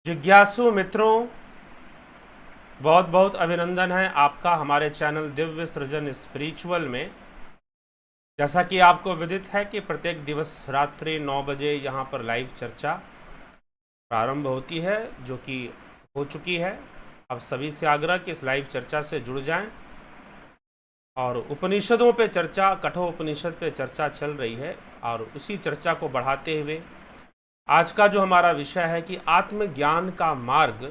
जिज्ञासु मित्रों, बहुत बहुत अभिनंदन है आपका हमारे चैनल दिव्य सृजन स्पिरिचुअल में। जैसा कि आपको विदित है कि प्रत्येक दिवस रात्रि 9 बजे यहाँ पर लाइव चर्चा प्रारंभ होती है, जो कि हो चुकी है। अब सभी से आग्रह कि इस लाइव चर्चा से जुड़ जाएं और उपनिषदों पे चर्चा, कठोर उपनिषद पे चर्चा चल रही है और उसी चर्चा को बढ़ाते हुए आज का जो हमारा विषय है कि आत्मज्ञान का मार्ग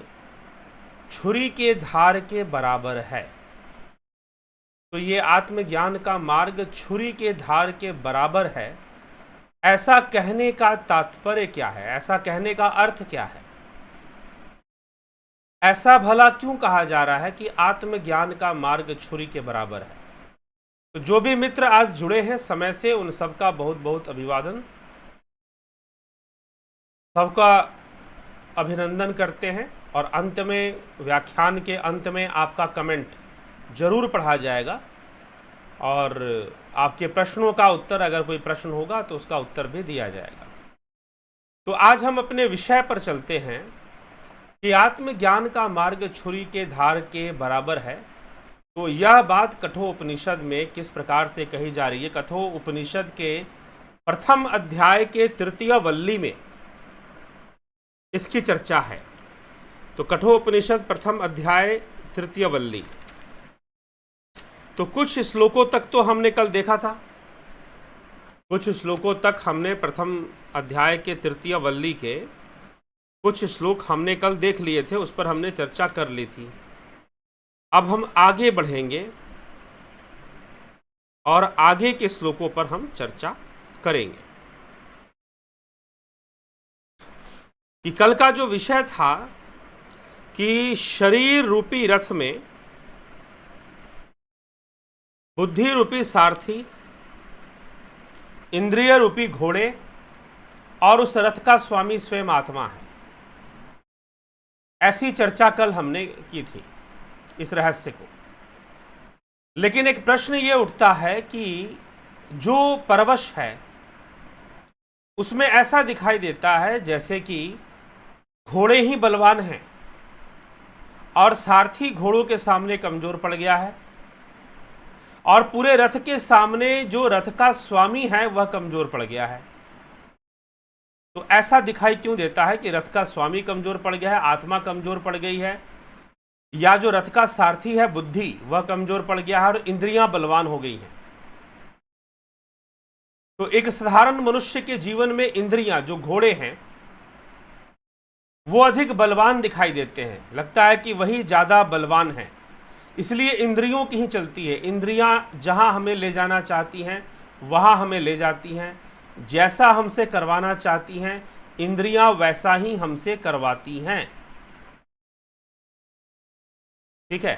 छुरी के धार के बराबर है। तो ये आत्मज्ञान का मार्ग छुरी के धार के बराबर है, ऐसा कहने का तात्पर्य क्या है? ऐसा कहने का अर्थ क्या है? ऐसा भला क्यों कहा जा रहा है कि आत्मज्ञान का मार्ग छुरी के बराबर है? तो जो भी मित्र आज जुड़े हैं समय से, उन सबका बहुत बहुत अभिवादन, सबका अभिनंदन करते हैं। और अंत में, व्याख्यान के अंत में आपका कमेंट जरूर पढ़ा जाएगा और आपके प्रश्नों का उत्तर, अगर कोई प्रश्न होगा तो उसका उत्तर भी दिया जाएगा। तो आज हम अपने विषय पर चलते हैं कि आत्मज्ञान का मार्ग छुरी के धार के बराबर है। तो यह बात कठोर उपनिषद में किस प्रकार से कही जा रही है? कठोर उपनिषद के प्रथम अध्याय के तृतीय वल्ली में इसकी चर्चा है। तो कठोर उपनिषद प्रथम अध्याय तृतीय वल्ली। तो कुछ श्लोकों तक तो हमने कल देखा था, कुछ श्लोकों तक हमने प्रथम अध्याय के तृतीय वल्ली के कुछ श्लोक हमने कल देख लिए थे, उस पर हमने चर्चा कर ली थी। अब हम आगे बढ़ेंगे और आगे के श्लोकों पर हम चर्चा करेंगे। कि कल का जो विषय था कि शरीर रूपी रथ में बुद्धि रूपी सारथी, इंद्रिय रूपी घोड़े और उस रथ का स्वामी स्वयं आत्मा है। ऐसी चर्चा कल हमने की थी इस रहस्य को। लेकिन एक प्रश्न ये उठता है कि जो परवश है उसमें ऐसा दिखाई देता है जैसे कि घोड़े ही बलवान हैं और सारथी घोड़ों के सामने कमजोर पड़ गया है, और पूरे रथ के सामने जो रथ का स्वामी है वह कमजोर पड़ गया है। तो ऐसा दिखाई क्यों देता है कि रथ का स्वामी कमजोर पड़ गया है, आत्मा कमजोर पड़ गई है, या जो रथ का सारथी है बुद्धि वह कमजोर पड़ गया है और इंद्रियां बलवान हो गई हैं? तो एक साधारण मनुष्य के जीवन में इंद्रियां, जो घोड़े हैं, वो अधिक बलवान दिखाई देते हैं। लगता है कि वही ज्यादा बलवान है, इसलिए इंद्रियों की ही चलती है। इंद्रियां जहां हमें ले जाना चाहती हैं वहां हमें ले जाती हैं, जैसा हमसे करवाना चाहती हैं इंद्रियां वैसा ही हमसे करवाती हैं। ठीक है?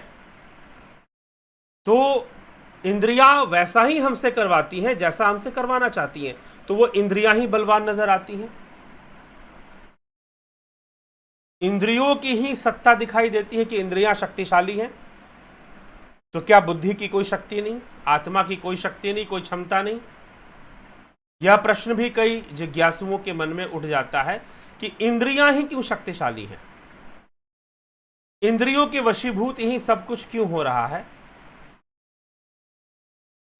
तो इंद्रियां वैसा ही हमसे करवाती हैं जैसा हमसे करवाना चाहती हैं, तो वो इंद्रियां ही बलवान नजर आती हैं। इंद्रियों की ही सत्ता दिखाई देती है कि इंद्रियां शक्तिशाली हैं। तो क्या बुद्धि की कोई शक्ति नहीं, आत्मा की कोई शक्ति नहीं, कोई क्षमता नहीं? यह प्रश्न भी कई जिज्ञासुओं के मन में उठ जाता है कि इंद्रियां ही क्यों शक्तिशाली हैं, इंद्रियों के वशीभूत ही सब कुछ क्यों हो रहा है?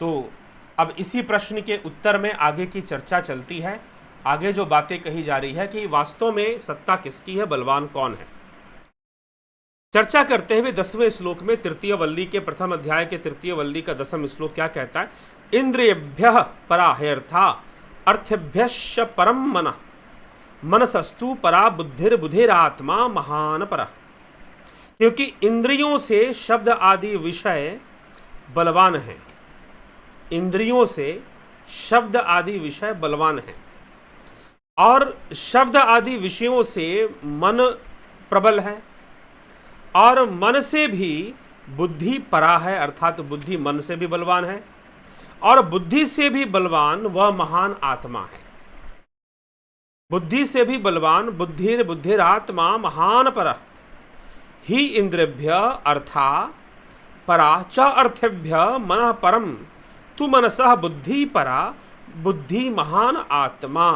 तो अब इसी प्रश्न के उत्तर में आगे की चर्चा चलती है। आगे जो बातें कही जा रही है कि वास्तव में सत्ता किसकी है, बलवान कौन है। चर्चा करते हुए 10वें श्लोक में तृतीय वल्ली के प्रथम अध्याय के तृतीय वल्ली का 10वां श्लोक क्या कहता है? इंद्रियभ्यः परा ह्यर्था अर्थेभ्यश्च परम मनः मनसस्तु परा बुद्धिरात्मा महान परः। क्योंकि इंद्रियों से शब्द आदि विषय बलवान हैं, इंद्रियों से शब्द आदि विषय बलवान हैं, और शब्द आदि विषयों से मन प्रबल है, और मन से भी बुद्धि परा है, अर्थात बुद्धि मन से भी बलवान है, और बुद्धि से भी बलवान वह महान आत्मा है। बुद्धि से भी बलवान बुद्धिरात्मा महान परः ही इंद्रियभ्य अर्था परा च अर्थेभ्य मनः परम तु मनसः बुद्धि परा बुद्धि महान आत्मा।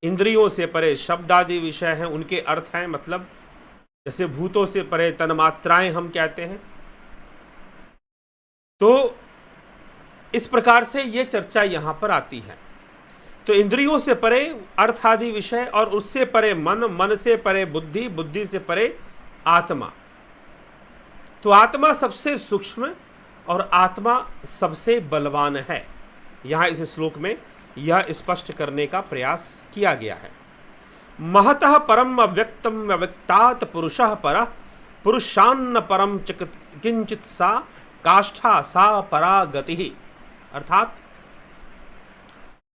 इंद्रियों से परे शब्द आदि विषय हैं, उनके अर्थ हैं, मतलब जैसे भूतों से परे तन्मात्राएं हम कहते हैं। तो इस प्रकार से ये चर्चा यहां पर आती है। तो इंद्रियों से परे अर्थ आदि विषय, और उससे परे मन, मन से परे बुद्धि, बुद्धि से परे आत्मा। तो आत्मा सबसे सूक्ष्म और आत्मा सबसे बलवान है। यहां इस श्लोक में यह स्पष्ट करने का प्रयास किया गया है। महतः परम अव्यक्तम अव्यक्तात् पुरुषः परः पुरुषान्न परम किंचित सा काष्ठा सा परा गति। अर्थात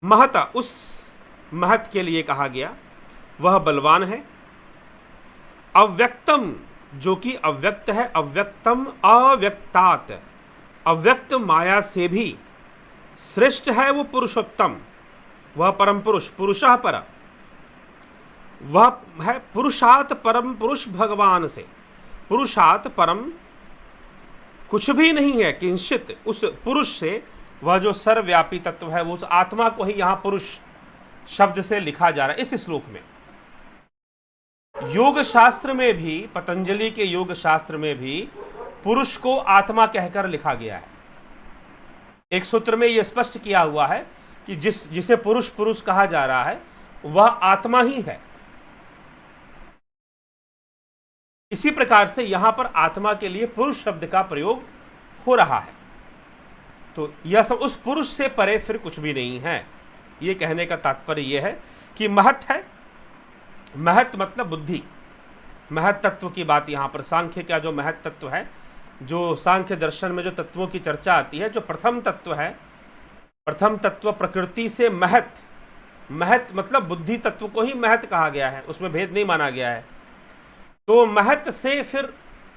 महत, उस महत के लिए कहा गया, वह बलवान है। अव्यक्तम, जो कि अव्यक्त है, अव्यक्तम अव्यक्तात्, अव्यक्त माया से भी श्रेष्ठ है वो पुरुषोत्तम, वह परम पुरुष, पुरुषः पर, वह है पुरुषात परम पुरुष भगवान से। पुरुषात परम कुछ भी नहीं है, किंचित, उस पुरुष से, वह जो सर्वव्यापी तत्व है, वो उस आत्मा को ही यहां पुरुष शब्द से लिखा जा रहा है इस श्लोक में। योग शास्त्र में भी, पतंजलि के योग शास्त्र में भी पुरुष को आत्मा कहकर लिखा गया है। एक सूत्र में यह स्पष्ट किया हुआ है कि जिसे पुरुष पुरुष कहा जा रहा है वह आत्मा ही है। इसी प्रकार से यहां पर आत्मा के लिए पुरुष शब्द का प्रयोग हो रहा है। तो यह सब उस पुरुष से परे फिर कुछ भी नहीं है। यह कहने का तात्पर्य यह है कि महत है, महत मतलब बुद्धि, महत तत्व की बात यहां पर, सांख्य का जो महत तत्व है, जो सांख्य दर्शन में जो तत्वों की चर्चा आती है, जो प्रथम तत्व है, प्रथम तत्व प्रकृति से महत, महत मतलब बुद्धि तत्व को ही महत कहा गया है, उसमें भेद नहीं माना गया है। तो महत से फिर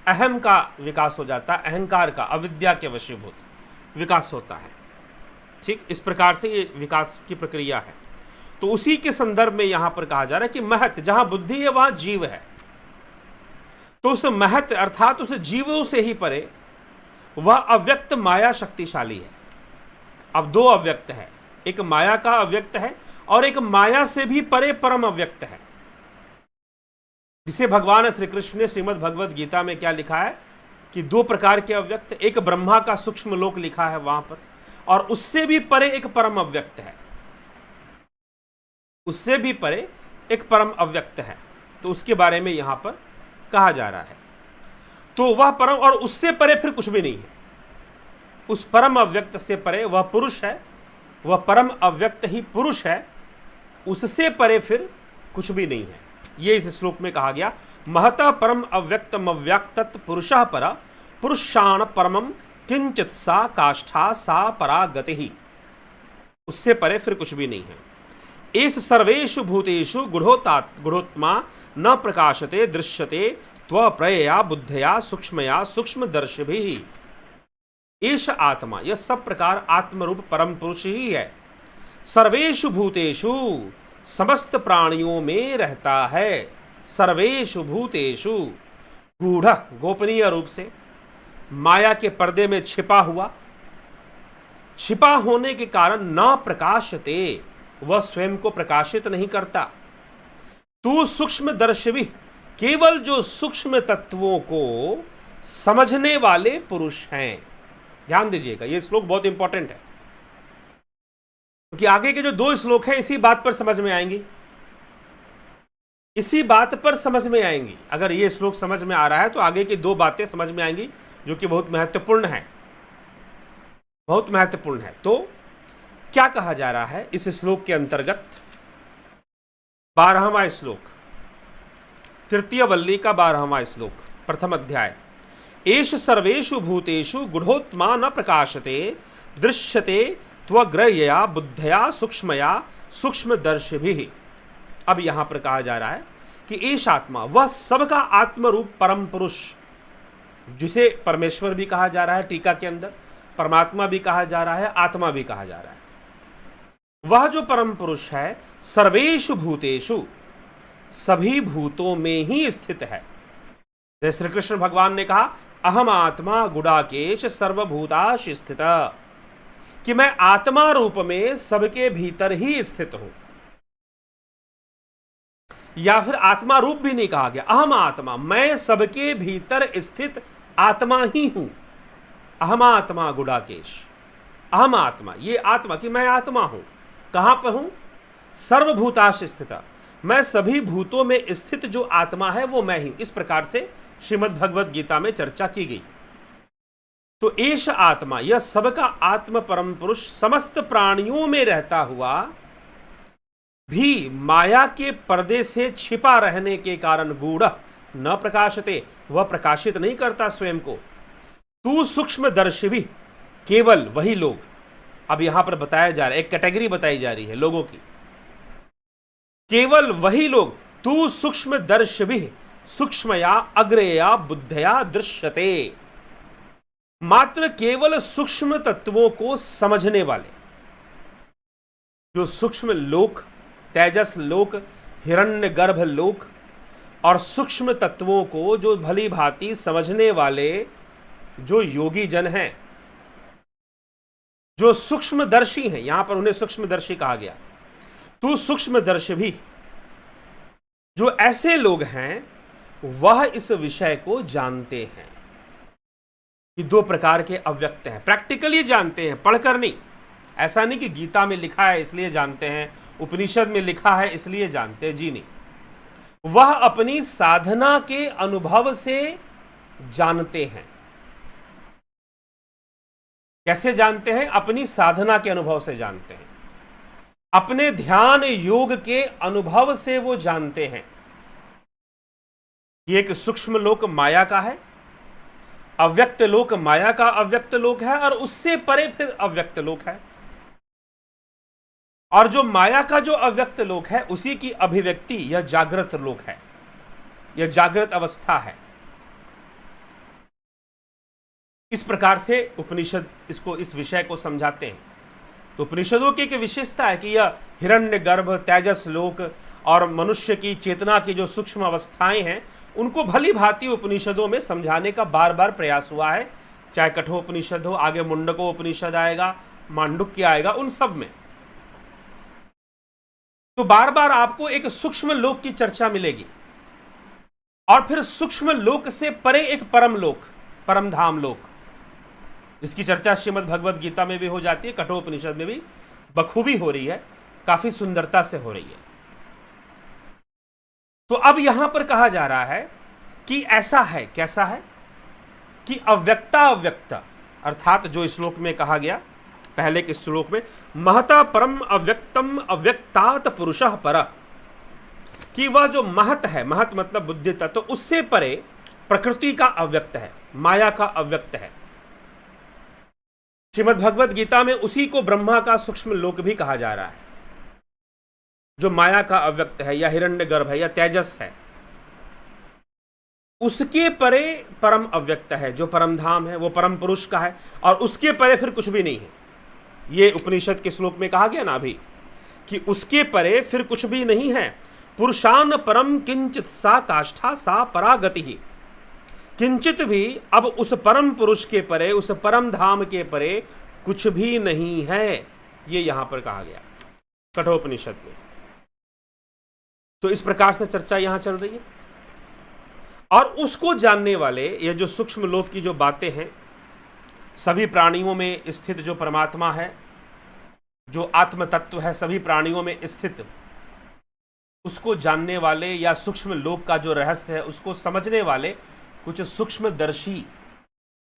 अहम का विकास हो जाता है, अहंकार का, अविद्या के वशीभूत विकास होता है। ठीक इस प्रकार से ये विकास की प्रक्रिया है। तो उसी के संदर्भ में यहां पर कहा जा रहा है कि महत, जहां बुद्धि है वहां जीव है। तो उस महत अर्थात उस जीवों से ही परे वह अव्यक्त माया शक्तिशाली है। अब दो अव्यक्त है, एक माया का अव्यक्त है और एक माया से भी परे परम अव्यक्त है, जिसे भगवान श्री कृष्ण ने श्रीमद् भगवद गीता में क्या लिखा है कि दो प्रकार के अव्यक्त, एक ब्रह्मा का सूक्ष्म लोक लिखा है वहां पर, और उससे भी परे एक परम अव्यक्त है, उससे भी परे एक परम अव्यक्त है। तो उसके बारे में यहां पर कहा जा रहा है। तो वह परम, और उससे परे फिर कुछ भी नहीं है। उस परम अव्यक्त से परे वह पुरुष है, वह परम अव्यक्त ही पुरुष है, उससे परे फिर कुछ भी नहीं है। ये इस श्लोक में कहा गया, महता परम अव्यक्तम अव्यक्तत् पुरुषः पर पुरुषाण परमम किंचित सा काष्ठा सा परा गति। उससे परे फिर कुछ भी नहीं है। एष सर्वेषु भूतेषु गुढ़ोत्मा न प्रकाशते दृश्यते त्वप्रयया बुद्धया सूक्ष्मया सूक्ष्मदर्शिभिः। एष आत्मा, यह सब प्रकार आत्मरूप परम पुरुष ही है। सर्वेषु भूतेषु, समस्त प्राणियों में रहता है। सर्वेषु भूतेषु, गूढ़ गोपनीय रूप से, माया के पर्दे में छिपा हुआ, छिपा होने के कारण न प्रकाशते, वह स्वयं को प्रकाशित नहीं करता। तू सूक्ष्म दर्शी, केवल जो सूक्ष्म तत्वों को समझने वाले पुरुष हैं। ध्यान दीजिएगा, यह श्लोक बहुत इंपॉर्टेंट है, क्योंकि आगे के जो दो श्लोक हैं इसी बात पर समझ में आएंगी, इसी बात पर समझ में आएंगी। अगर ये श्लोक समझ में आ रहा है तो आगे की दो बातें समझ में आएंगी, जो कि बहुत महत्वपूर्ण है, बहुत महत्वपूर्ण है। तो क्या कहा जा रहा है इस श्लोक के अंतर्गत? 12वां श्लोक, तृतीय वल्ली का 12वां श्लोक, प्रथम अध्याय। एष सर्वेषु भूतेषु गुढ़ोत्मा न प्रकाशते दृश्यते त्वग्रयया बुद्धया सूक्ष्मया सूक्ष्मदर्शिभिः। अब यहां पर कहा जा रहा है कि एष आत्मा, वह सबका आत्मरूप परम पुरुष, जिसे परमेश्वर भी कहा जा रहा है टीका के अंदर, परमात्मा भी कहा जा रहा है, आत्मा भी कहा जा रहा है। वह जो परम पुरुष है सर्वेषु भूतेषु, सभी भूतों में ही स्थित है। जैसे श्री कृष्ण भगवान ने कहा, अहम आत्मा गुडाकेश सर्वभूताश स्थित, कि मैं आत्मा रूप में सबके भीतर ही स्थित हूं। या फिर आत्मा रूप भी नहीं कहा गया। अहम आत्मा, मैं सबके भीतर स्थित आत्मा ही हूं। अहम आत्मा गुडाकेश, अहम आत्मा, ये आत्मा कि मैं आत्मा हूं। कहां पर हूं? सर्वभूताश स्थित, मैं सभी भूतों में स्थित जो आत्मा है वो मैं ही। इस प्रकार से श्रीमद् भगवद गीता में चर्चा की गई। तो एष आत्मा, यह सबका आत्म परम पुरुष समस्त प्राणियों में रहता हुआ भी माया के पर्दे से छिपा रहने के कारण गूढ़ न प्रकाशते, वह प्रकाशित नहीं करता स्वयं को। तू सूक्ष्म दर्शी भी, केवल वही लोग, अब यहां पर बताया जा रहा है, एक कैटेगरी बताई जा रही है लोगों की, केवल वही लोग, तू सूक्ष्म दर्श भी सूक्ष्मया अग्रेया बुद्धया दृश्यते, मात्र केवल सूक्ष्म तत्वों को समझने वाले, जो सूक्ष्म लोक, तेजस लोक, हिरण्यगर्भ लोक और सूक्ष्म तत्वों को जो भली भांति समझने वाले जो योगी जन हैं, जो सूक्ष्मदर्शी हैं, यहां पर उन्हें सूक्ष्मदर्शी कहा गया। तू सूक्ष्मदर्शी भी, जो ऐसे लोग हैं वह इस विषय को जानते हैं कि दो प्रकार के अव्यक्त हैं। प्रैक्टिकली जानते हैं, पढ़कर नहीं। ऐसा नहीं कि गीता में लिखा है इसलिए जानते हैं, उपनिषद में लिखा है इसलिए जानते हैं, जी नहीं। वह अपनी साधना के अनुभव से जानते हैं। कैसे जानते हैं? अपनी साधना के अनुभव से जानते हैं, अपने ध्यान योग के अनुभव से वो जानते हैं कि एक सूक्ष्म लोक माया का है, अव्यक्त लोक माया का अव्यक्त लोक है, और उससे परे फिर अव्यक्त लोक है। और जो माया का जो अव्यक्त लोक है उसी की अभिव्यक्ति यह जागृत लोक है, यह जागृत अवस्था है। इस प्रकार से उपनिषद इसको, इस विषय को समझाते हैं। तो उपनिषदों की एक विशेषता है कि यह हिरण्यगर्भ, तेजस लोक और मनुष्य की चेतना की जो सूक्ष्म अवस्थाएं हैं उनको भली भांति उपनिषदों में समझाने का बार बार प्रयास हुआ है। चाहे कठोपनिषद हो, आगे मुंडको उपनिषद आएगा, मांडुक्य आएगा, उन सब में तो बार बार आपको एक सूक्ष्म लोक की चर्चा मिलेगी, और फिर सूक्ष्म लोक से परे एक परम लोक, परम धाम लोक, इसकी चर्चा श्रीमद् भगवद गीता में भी हो जाती है, कठोपनिषद में भी बखूबी हो रही है, काफी सुंदरता से हो रही है। तो अब यहां पर कहा जा रहा है कि ऐसा है, कैसा है कि अव्यक्ता अव्यक्त, अर्थात जो श्लोक में कहा गया, पहले के श्लोक में, महता परम अव्यक्तम अव्यक्तात पुरुषः पर, कि वह जो महत है, महत मतलब बुद्धि तत्व, तो उससे परे प्रकृति का अव्यक्त है, माया का अव्यक्त है। श्रीमद् भगवद गीता में उसी को ब्रह्मा का सूक्ष्म लोक भी कहा जा रहा है, जो माया का अव्यक्त है या हिरण्यगर्भ है या तेजस है। उसके परे परम अव्यक्त है, जो परम धाम है, वो परम पुरुष का है, और उसके परे फिर कुछ भी नहीं है। ये उपनिषद के श्लोक में कहा गया ना अभी, कि उसके परे फिर कुछ भी नहीं है। पुरुषान परम किंचित सा काष्ठा सा परागति ही, किंचित भी अब उस परम पुरुष के परे, उस परम धाम के परे कुछ भी नहीं है, ये यहां पर कहा गया कठोपनिषद में। तो इस प्रकार से चर्चा यहां चल रही है, और उसको जानने वाले, ये जो सूक्ष्म लोक की जो बातें हैं, सभी प्राणियों में स्थित जो परमात्मा है, जो आत्म तत्व है सभी प्राणियों में स्थित, उसको जानने वाले या सूक्ष्म लोक का जो रहस्य है उसको समझने वाले कुछ सूक्ष्मदर्शी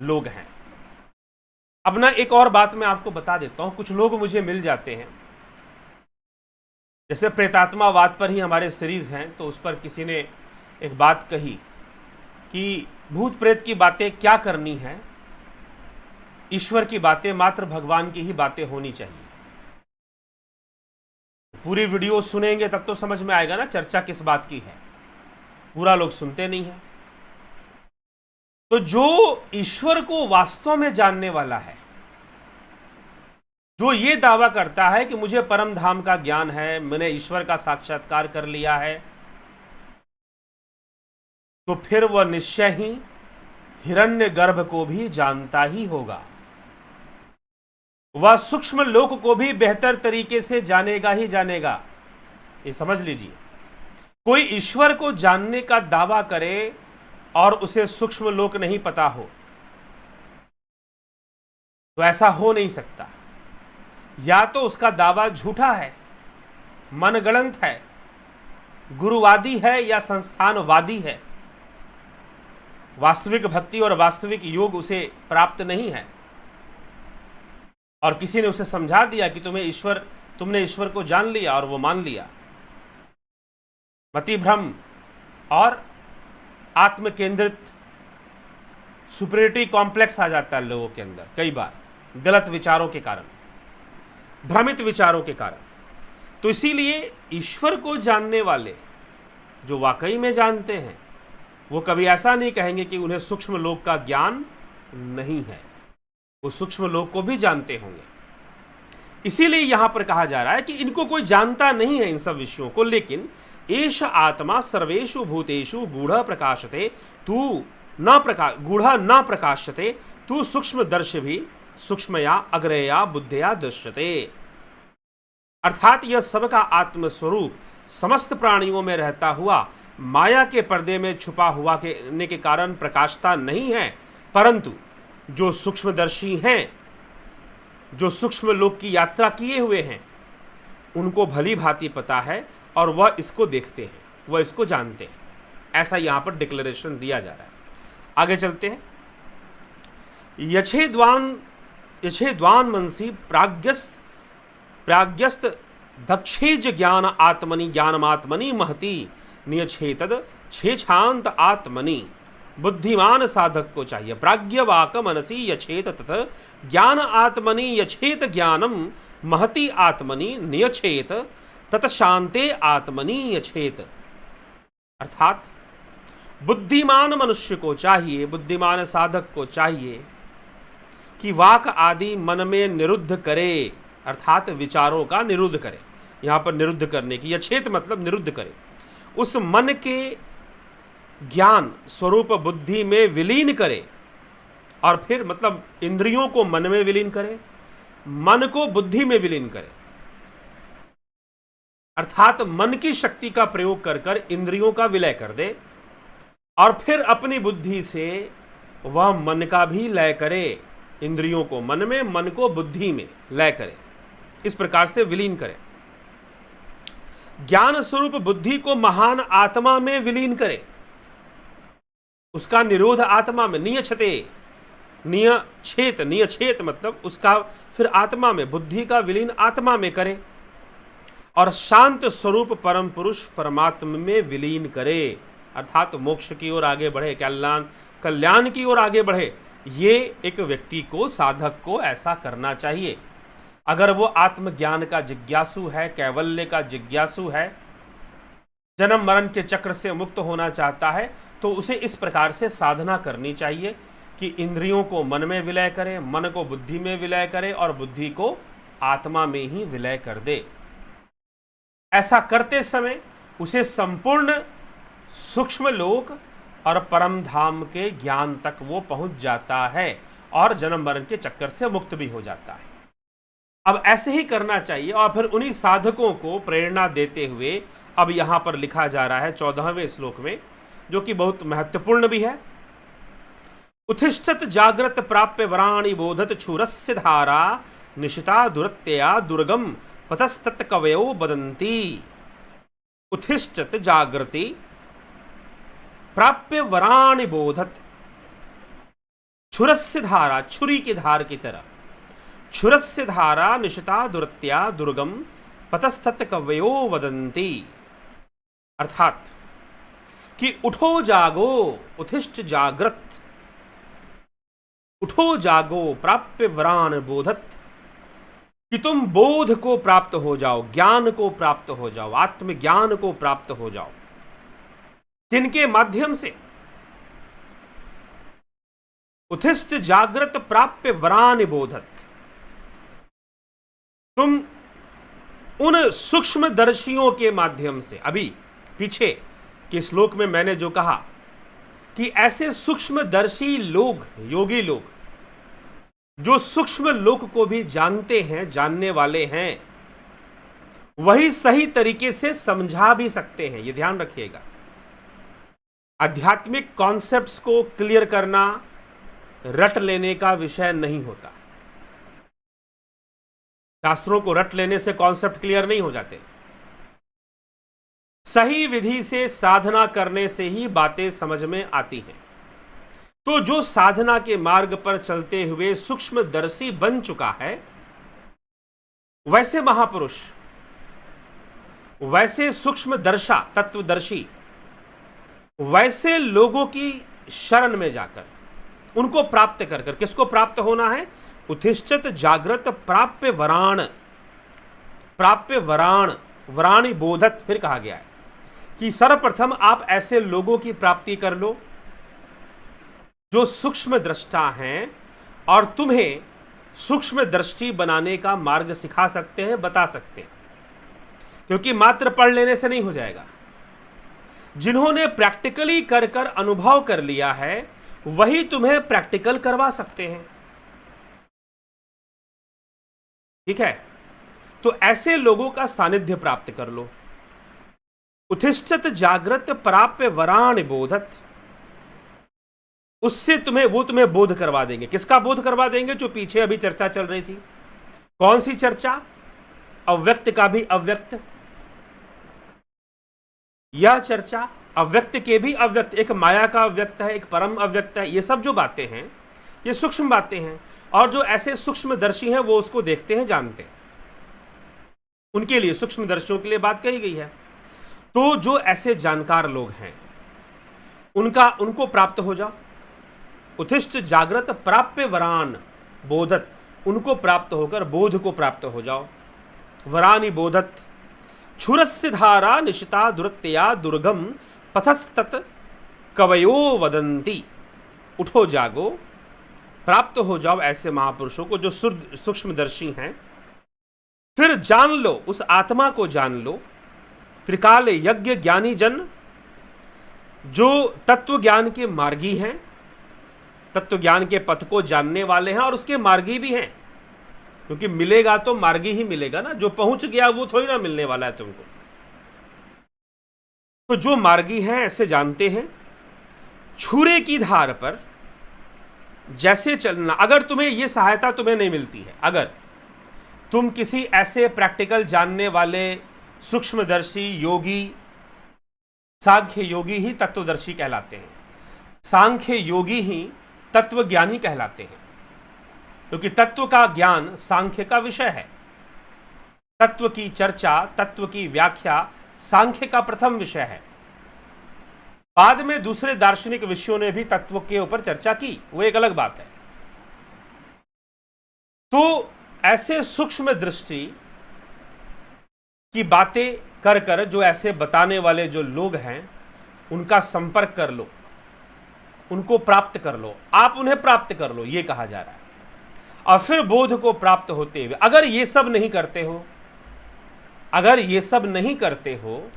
लोग हैं। अब ना एक और बात मैं आपको बता देता हूं, कुछ लोग मुझे मिल जाते हैं, जैसे प्रेतात्मावाद पर ही हमारे सीरीज हैं, तो उस पर किसी ने एक बात कही कि भूत प्रेत की बातें क्या करनी है, ईश्वर की बातें, मात्र भगवान की ही बातें होनी चाहिए। पूरी वीडियो सुनेंगे तब तो समझ में आएगा ना चर्चा किस बात की है, पूरा लोग सुनते नहीं है। तो जो ईश्वर को वास्तव में जानने वाला है, जो ये दावा करता है कि मुझे परम धाम का ज्ञान है, मैंने ईश्वर का साक्षात्कार कर लिया है, तो फिर वह निश्चय ही हिरण्यगर्भ को भी जानता ही होगा, वह सूक्ष्म लोक को भी बेहतर तरीके से जानेगा ही जानेगा। ये समझ लीजिए, कोई ईश्वर को जानने का दावा करे और उसे सूक्ष्म लोक नहीं पता हो तो ऐसा हो नहीं सकता। या तो उसका दावा झूठा है, मनगढ़ंत है, गुरुवादी है या संस्थानवादी है। वास्तविक भक्ति और वास्तविक योग उसे प्राप्त नहीं है और किसी ने उसे समझा दिया कि तुमने ईश्वर को जान लिया और वो मान लिया। मति भ्रम और आत्म केंद्रित सुपीरियरिटी कॉम्प्लेक्स आ जाता है लोगों के अंदर, कई बार गलत विचारों के कारण, भ्रमित विचारों के कारण। तो इसीलिए ईश्वर को जानने वाले जो वाकई में जानते हैं वो कभी ऐसा नहीं कहेंगे कि उन्हें सूक्ष्म लोक का ज्ञान नहीं है, वो सूक्ष्म लोक को भी जानते होंगे। इसीलिए यहां पर कहा जा रहा है कि इनको कोई जानता नहीं है इन सब विषयों को, लेकिन एष आत्मा सर्वेषु भूतेषु गूढ़ प्रकाशते गूढ़ न प्रकाशते तू सूक्ष्म दर्श भी सूक्ष्मया अग्रया बुद्धया दृश्यते। अर्थात यह सबका आत्म स्वरूप समस्त प्राणियों में रहता हुआ माया के पर्दे में छुपा हुआ के कारण प्रकाशता नहीं है, परंतु जो सूक्ष्मदर्शी हैं, जो सूक्ष्म लोक की यात्रा किए हुए हैं, उनको भली भांति पता है और वह इसको देखते हैं, वह इसको जानते हैं। ऐसा यहां पर डिक्लेरेशन दिया जा रहा है। आगे चलते हैं। यछेद्वान मनसी प्राज्ञस्त दक्षेज ज्ञान आत्मनि ज्ञानमात्मनि महति नियछेतद छेछांत आत्मनि। बुद्धिमान साधक को चाहिए प्राज्ञवाक मनसी यछेत तथा ज्ञान आत्मनि यछेत ज्ञानम महति आत्मनि नियछेत तत शांते आत्मनि यछेत। अर्थात बुद्धिमान मनुष्य को चाहिए, बुद्धिमान साधक को चाहिए कि वाक आदि मन में निरुद्ध करे, अर्थात विचारों का निरुद्ध करे। यहां पर निरुद्ध करने की, यछेत मतलब निरुद्ध करे, उस मन के ज्ञान स्वरूप बुद्धि में विलीन करे, और फिर मतलब इंद्रियों को मन में विलीन करे, मन को बुद्धि में विलीन करे, अर्थात मन की शक्ति का प्रयोग कर कर इंद्रियों का विलय कर दे और फिर अपनी बुद्धि से वह मन का भी लय करे, इंद्रियों को मन में, मन को बुद्धि में लय करे, इस प्रकार से विलीन करे। ज्ञान स्वरूप बुद्धि को महान आत्मा में विलीन करे, उसका निरोध आत्मा में, नियछेत मतलब उसका फिर आत्मा में, बुद्धि का विलीन आत्मा में करे और शांत स्वरूप परम पुरुष परमात्मा में विलीन करे, अर्थात मोक्ष की ओर आगे बढ़े, कल्याण की ओर आगे बढ़े। ये एक व्यक्ति को, साधक को ऐसा करना चाहिए। अगर वो आत्मज्ञान का जिज्ञासु है, कैवल्य का जिज्ञासु है, जन्म मरण के चक्र से मुक्त होना चाहता है, तो उसे इस प्रकार से साधना करनी चाहिए कि इंद्रियों को मन में विलय करे, मन को बुद्धि में विलय करे और बुद्धि को आत्मा में ही विलय कर दे। ऐसा करते समय उसे संपूर्ण सूक्ष्म लोक और परम धाम के ज्ञान तक वो पहुंच जाता है और जन्म मरण के चक्कर से मुक्त भी हो जाता है। अब ऐसे ही करना चाहिए। और फिर उन्हीं साधकों को प्रेरणा देते हुए अब यहां पर लिखा जा रहा है 14वें श्लोक में, जो कि बहुत महत्वपूर्ण भी है। उत्तिष्ठत जागृत प्राप्य वराणि बोधत क्षुरस्य धारा निशिता दुरत्यया दुर्गम पतस्तत् कवयो बदन्ति। उत्तिष्ठत जागृति प्राप्य वराणि बोधत, क्षुरस्य धारा, छुरी की धार की तरह, क्षुरस्य धारा निशिता दुरत्या दुर्गम पतस्तत् कवयो वदन्ति। अर्थात कि उठो जागो, उत्तिष्ठ जागृत, उठो जागो प्राप्य वरान बोधत, कि तुम बोध को प्राप्त हो जाओ, ज्ञान को प्राप्त हो जाओ, आत्मज्ञान को प्राप्त हो जाओ। जिनके माध्यम से उत्तिष्ठ जागृत प्राप्य वरान बोधत, तुम उन सूक्ष्मदर्शियों के माध्यम से, अभी पीछे के श्लोक में मैंने जो कहा कि ऐसे सूक्ष्मदर्शी लोग, योगी लोग, जो सूक्ष्म लोक को भी जानते हैं, जानने वाले हैं, वही सही तरीके से समझा भी सकते हैं। ये ध्यान रखिएगा, आध्यात्मिक कॉन्सेप्ट्स को क्लियर करना रट लेने का विषय नहीं होता। शास्त्रों को रट लेने से कॉन्सेप्ट क्लियर नहीं हो जाते। सही विधि से साधना करने से ही बातें समझ में आती हैं। तो जो साधना के मार्ग पर चलते हुए सूक्ष्मदर्शी बन चुका है, वैसे महापुरुष, वैसे सूक्ष्मदर्शा, तत्वदर्शी, वैसे लोगों की शरण में जाकर उनको प्राप्त कर कर, किसको प्राप्त होना है? उत्तिष्ठत जागृत प्राप्य वराण, प्राप्य वराण, वराणी बोधत। फिर कहा गया है कि सर्वप्रथम आप ऐसे लोगों की प्राप्ति कर लो जो सूक्ष्म दृष्टा हैं और तुम्हें सूक्ष्म दृष्टि बनाने का मार्ग सिखा सकते हैं, बता सकते हैं। क्योंकि मात्र पढ़ लेने से नहीं हो जाएगा। जिन्होंने प्रैक्टिकली कर कर अनुभव कर लिया है, वही तुम्हें प्रैक्टिकल करवा सकते हैं। ठीक है, तो ऐसे लोगों का सानिध्य प्राप्त कर लो। उत्तिष्ठत जागृत प्राप्य वराण बोधत, उससे वो तुम्हें बोध करवा देंगे। किसका बोध करवा देंगे? जो पीछे अभी चर्चा चल रही थी। कौन सी चर्चा? अव्यक्त का भी अव्यक्त। यह चर्चा अव्यक्त के भी अव्यक्त, एक माया का अव्यक्त है, एक परम अव्यक्त है। ये सब जो बातें हैं, ये सूक्ष्म बातें हैं, और जो ऐसे सूक्ष्मदर्शी हैं वो उसको देखते हैं, जानते हैं। उनके लिए, सूक्ष्मदर्शियों के लिए बात कही गई है। तो जो ऐसे जानकार लोग हैं, उनको प्राप्त हो जाओ। उत्तिष्ठ जागृत प्राप्य वरान बोधत, उनको प्राप्त होकर बोध को प्राप्त हो जाओ। वरानी बोधत क्षुरस्य धारा निशिता दुरत्या दुर्गम पथस्तत कवयो वदंती। उठो जागो, प्राप्त हो जाओ ऐसे महापुरुषों को जो सूक्ष्मदर्शी हैं। फिर जान लो, उस आत्मा को जान लो। त्रिकाल यज्ञ ज्ञानी जन, जो तत्व ज्ञान के मार्गी हैं, तत्व ज्ञान के पथ को जानने वाले हैं और उसके मार्गी भी हैं। क्योंकि मिलेगा तो मार्गी ही मिलेगा ना, जो पहुंच गया वो थोड़ी ना मिलने वाला है तुमको। तो जो मार्गी हैं ऐसे जानते हैं। छुरे की धार पर जैसे चलना, अगर तुम्हें ये सहायता तुम्हें नहीं मिलती है, अगर तुम किसी ऐसे प्रैक्टिकल जानने वाले सूक्ष्मदर्शी योगी, सांख्य योगी ही तत्वदर्शी कहलाते हैं, सांख्य योगी ही तत्वज्ञानी कहलाते हैं। क्योंकि तत्व का ज्ञान सांख्य का विषय है। तत्व की चर्चा, तत्व की व्याख्या सांख्य का प्रथम विषय है। बाद में दूसरे दार्शनिक विषयों ने भी तत्व के ऊपर चर्चा की, वो एक अलग बात है। तो ऐसे सूक्ष्म दृष्टि की बातें कर कर जो ऐसे बताने वाले जो लोग हैं, उनका संपर्क कर लो, उनको प्राप्त कर लो। आप उन्हें प्राप्त कर लो, ये कहा जा रहा है। और फिर बोध को प्राप्त होते हुए, अगर ये सब नहीं करते हो, अगर ये सब नहीं करते हो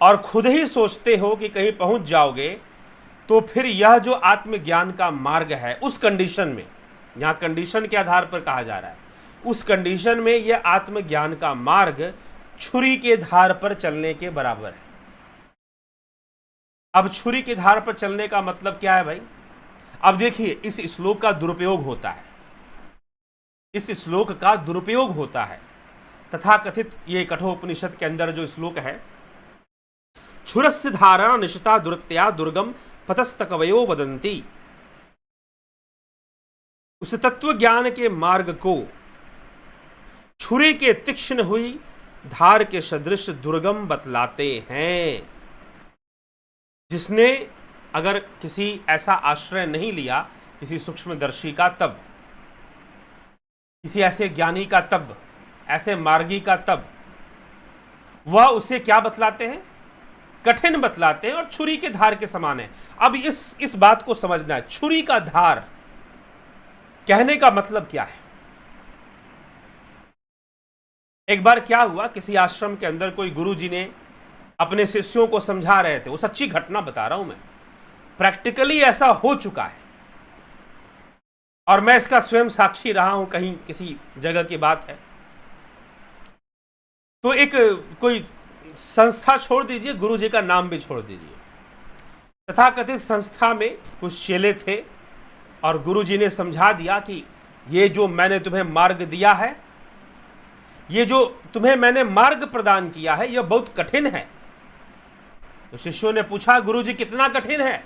और खुद ही सोचते हो कि कहीं पहुंच जाओगे, तो फिर यह जो आत्मज्ञान का मार्ग है, उस कंडीशन में, यहां कंडीशन के आधार पर कहा जा रहा है, उस कंडीशन में यह आत्मज्ञान का मार्ग छुरी के धार पर चलने के बराबर है। अब छुरी के धार पर चलने का मतलब क्या है भाई? अब देखिए, इस श्लोक का दुरुपयोग होता है, इस श्लोक का दुरुपयोग होता है। तथाकथित ये कठोपनिषद के अंदर जो श्लोक है, क्षुरस्य धारा निशिता दुरत्या दुर्गम पतस्तकवयो वदंती, उस तत्व ज्ञान के मार्ग को छुरी के तीक्ष्ण हुई धार के सदृश दुर्गम बतलाते हैं। जिसने अगर किसी ऐसा आश्रय नहीं लिया, किसी सूक्ष्मदर्शी का, तब किसी ऐसे ज्ञानी का, तब ऐसे मार्गी का, तब वह उसे क्या बतलाते हैं? कठिन बतलाते हैं और छुरी के धार के समान है। अब इस बात को समझना है, छुरी का धार कहने का मतलब क्या है? एक बार क्या हुआ, किसी आश्रम के अंदर कोई गुरुजी ने अपने शिष्यों को समझा रहे थे। वो सच्ची घटना बता रहा हूं मैं, प्रैक्टिकली ऐसा हो चुका है और मैं इसका स्वयं साक्षी रहा हूं, कहीं किसी जगह की बात है। तो एक कोई संस्था छोड़ दीजिए, गुरु जी का नाम भी छोड़ दीजिए, तथाकथित संस्था में कुछ चेले थे और गुरु जी ने समझा दिया कि ये जो मैंने तुम्हें मार्ग दिया है, ये जो तुम्हें मैंने मार्ग प्रदान किया है, यह बहुत कठिन है। तो शिष्यों ने पूछा, गुरु जी कितना कठिन है,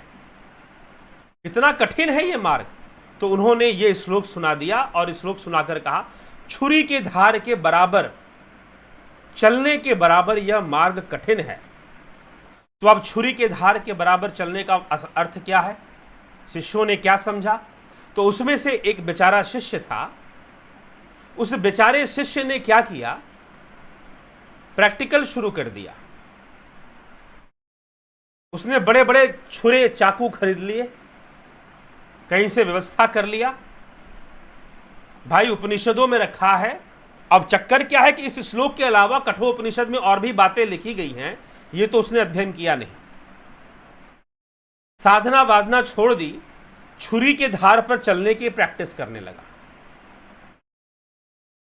कितना कठिन है ये मार्ग? तो उन्होंने ये श्लोक सुना दिया और श्लोक सुनाकर कहा, छुरी के धार के बराबर चलने के बराबर यह मार्ग कठिन है। तो अब छुरी के धार के बराबर चलने का अर्थ क्या है? शिष्यों ने क्या समझा? तो उसमें से एक बेचारा शिष्य था, उस बेचारे शिष्य ने क्या किया, प्रैक्टिकल शुरू कर दिया। उसने बड़े बड़े छुरे चाकू खरीद लिए, कहीं से व्यवस्था कर लिया। भाई उपनिषदों में रखा है। अब चक्कर क्या है कि इस श्लोक के अलावा कठोपनिषद में और भी बातें लिखी गई हैं, ये तो उसने अध्ययन किया नहीं। साधना वादना छोड़ दी, छुरी के धार पर चलने की प्रैक्टिस करने लगा।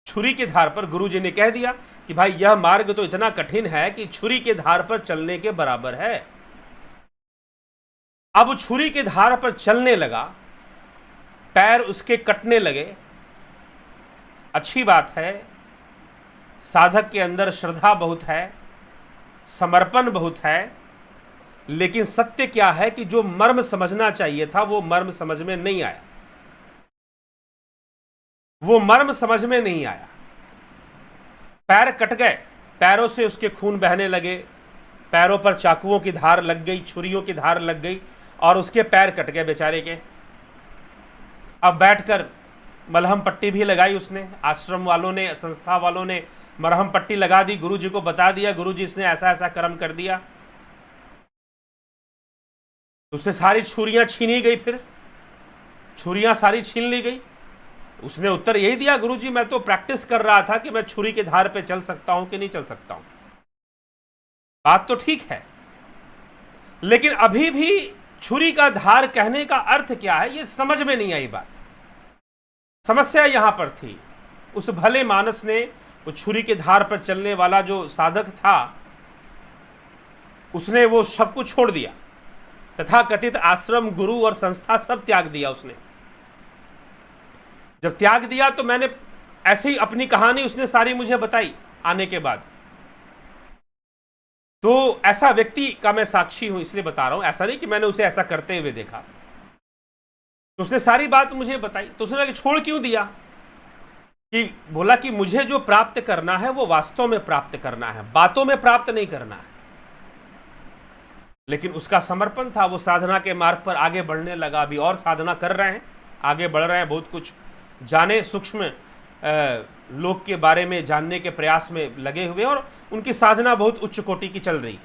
छुरी के धार पर गुरु जी ने कह दिया कि भाई यह मार्ग तो इतना कठिन है कि छुरी के धार पर चलने के बराबर है। अब छुरी के धार पर चलने लगा, पैर उसके कटने लगे। अच्छी बात है, साधक के अंदर श्रद्धा बहुत है, समर्पण बहुत है, लेकिन सत्य क्या है कि जो मर्म समझना चाहिए था वो मर्म समझ में नहीं आया। वो मर्म समझ में नहीं आया। पैर कट गए, पैरों से उसके खून बहने लगे, पैरों पर चाकुओं की धार लग गई, छुरियों की धार लग गई और उसके पैर कट गए बेचारे के। अब बैठकर मलहम पट्टी भी लगाई उसने, आश्रम वालों ने, संस्था वालों ने मरहम पट्टी लगा दी, गुरु जी को बता दिया, गुरु जी इसने ऐसा ऐसा कर्म कर दिया। उससे सारी छुरियां छीनी गई, फिर छुरियां सारी छीन ली गई। उसने उत्तर यही दिया, गुरु जी मैं तो प्रैक्टिस कर रहा था कि मैं छुरी के धार पे चल सकता हूं कि नहीं चल सकता हूं। बात तो ठीक है, लेकिन अभी भी छुरी का धार कहने का अर्थ क्या है ये समझ में नहीं आई बात। समस्या यहां पर थी, उस भले मानस ने वो छुरी के धार पर चलने वाला जो साधक था, उसने वो सब कुछ छोड़ दिया, तथाकथित आश्रम, गुरु और संस्था सब त्याग दिया उसने। जब त्याग दिया तो मैंने ऐसे ही अपनी कहानी उसने सारी मुझे बताई आने के बाद। तो ऐसा व्यक्ति का मैं साक्षी हूं, इसलिए बता रहा हूं, ऐसा नहीं कि मैंने उसे ऐसा करते हुए देखा। तो उसने सारी बात मुझे बताई। तो उसने कि छोड़ क्यों दिया? कि बोला कि मुझे जो प्राप्त करना है वो वास्तव में प्राप्त करना है, बातों में प्राप्त नहीं करना है। लेकिन उसका समर्पण था, वो साधना के मार्ग पर आगे बढ़ने लगा। अभी और साधना कर रहे हैं, आगे बढ़ रहे हैं, बहुत कुछ जाने, सूक्ष्म लोक के बारे में जानने के प्रयास में लगे हुए, और उनकी साधना बहुत उच्च कोटि की चल रही है।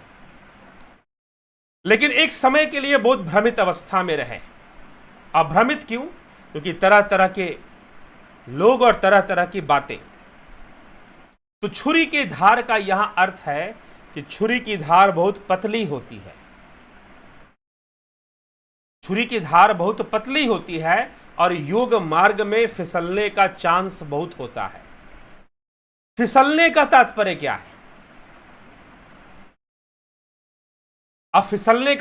लेकिन एक समय के लिए बहुत भ्रमित अवस्था में रहे। अब भ्रमित क्यों? क्योंकि तरह तरह के लोग और तरह तरह की बातें। तो छुरी के धार का यहां अर्थ है कि छुरी की धार बहुत पतली होती है। छुरी की धार बहुत पतली होती है और योग मार्ग में फिसलने का चांस बहुत होता है। फिसलने का तात्पर्य क्या है? अब फिसलने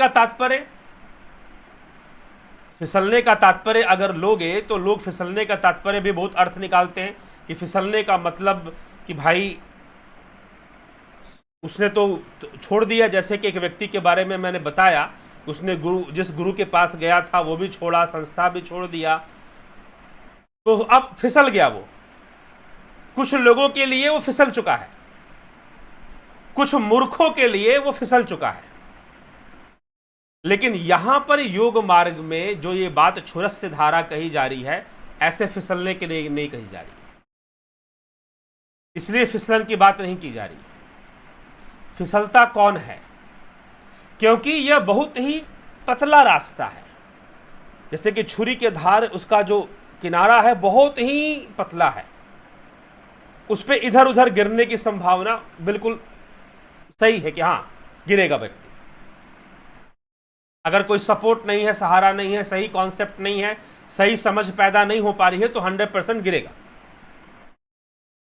का तात्पर्य अगर लोगे तो लोग फिसलने का तात्पर्य भी बहुत अर्थ निकालते हैं कि फिसलने का मतलब कि भाई उसने तो छोड़ दिया। जैसे कि एक व्यक्ति के बारे में मैंने बताया, उसने जिस गुरु के पास गया था वो भी छोड़ा, संस्था भी छोड़ दिया, तो अब फिसल गया वो। कुछ लोगों के लिए वो फिसल चुका है, कुछ मूर्खों के लिए वो फिसल चुका है। लेकिन यहां पर योग मार्ग में जो ये बात छुरस्य धारा कही जा रही है, ऐसे फिसलने के लिए नहीं कही जा रही, इसलिए फिसलन की बात नहीं की जा रही। फिसलता कौन है? क्योंकि यह बहुत ही पतला रास्ता है। जैसे कि छुरी के धार, उसका जो किनारा है बहुत ही पतला है, उस पर इधर उधर गिरने की संभावना बिल्कुल सही है कि हां गिरेगा व्यक्ति। अगर कोई सपोर्ट नहीं है, सहारा नहीं है, सही कॉन्सेप्ट नहीं है, सही समझ पैदा नहीं हो पा रही है, तो 100% गिरेगा।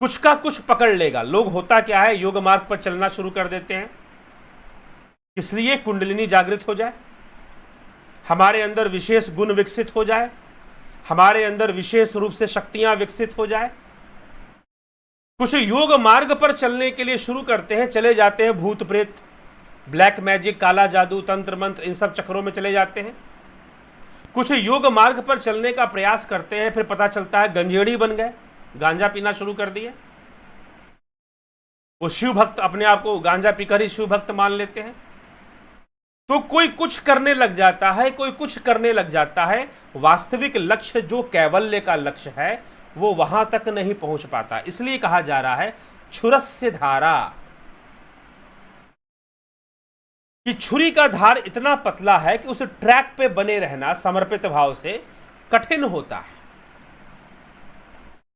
कुछ का कुछ पकड़ लेगा। लोग होता क्या है, योग मार्ग पर चलना शुरू कर देते हैं, इसलिए कुंडलिनी जागृत हो जाए, हमारे अंदर विशेष गुण विकसित हो जाए, हमारे अंदर विशेष रूप से शक्तियां विकसित हो जाए। कुछ योग मार्ग पर चलने के लिए शुरू करते हैं, चले जाते हैं भूत प्रेत, ब्लैक मैजिक, काला जादू, तंत्र मंत्र, इन सब चक्रों में चले जाते हैं। कुछ योग मार्ग पर चलने का प्रयास करते हैं, फिर पता चलता है गंजेड़ी बन गए, गांजा पीना शुरू कर दिए। वो शिव भक्त, अपने आप को गांजा पीकर ही शिव भक्त मान लेते हैं। तो कोई कुछ करने लग जाता है, कोई कुछ करने लग जाता है, वास्तविक लक्ष्य जो कैवल्य का लक्ष्य है वो वहां तक नहीं पहुंच पाता। इसलिए कहा जा रहा है छुरस्य धारा, कि छुरी का धार इतना पतला है कि उस ट्रैक पे बने रहना समर्पित भाव से कठिन होता है।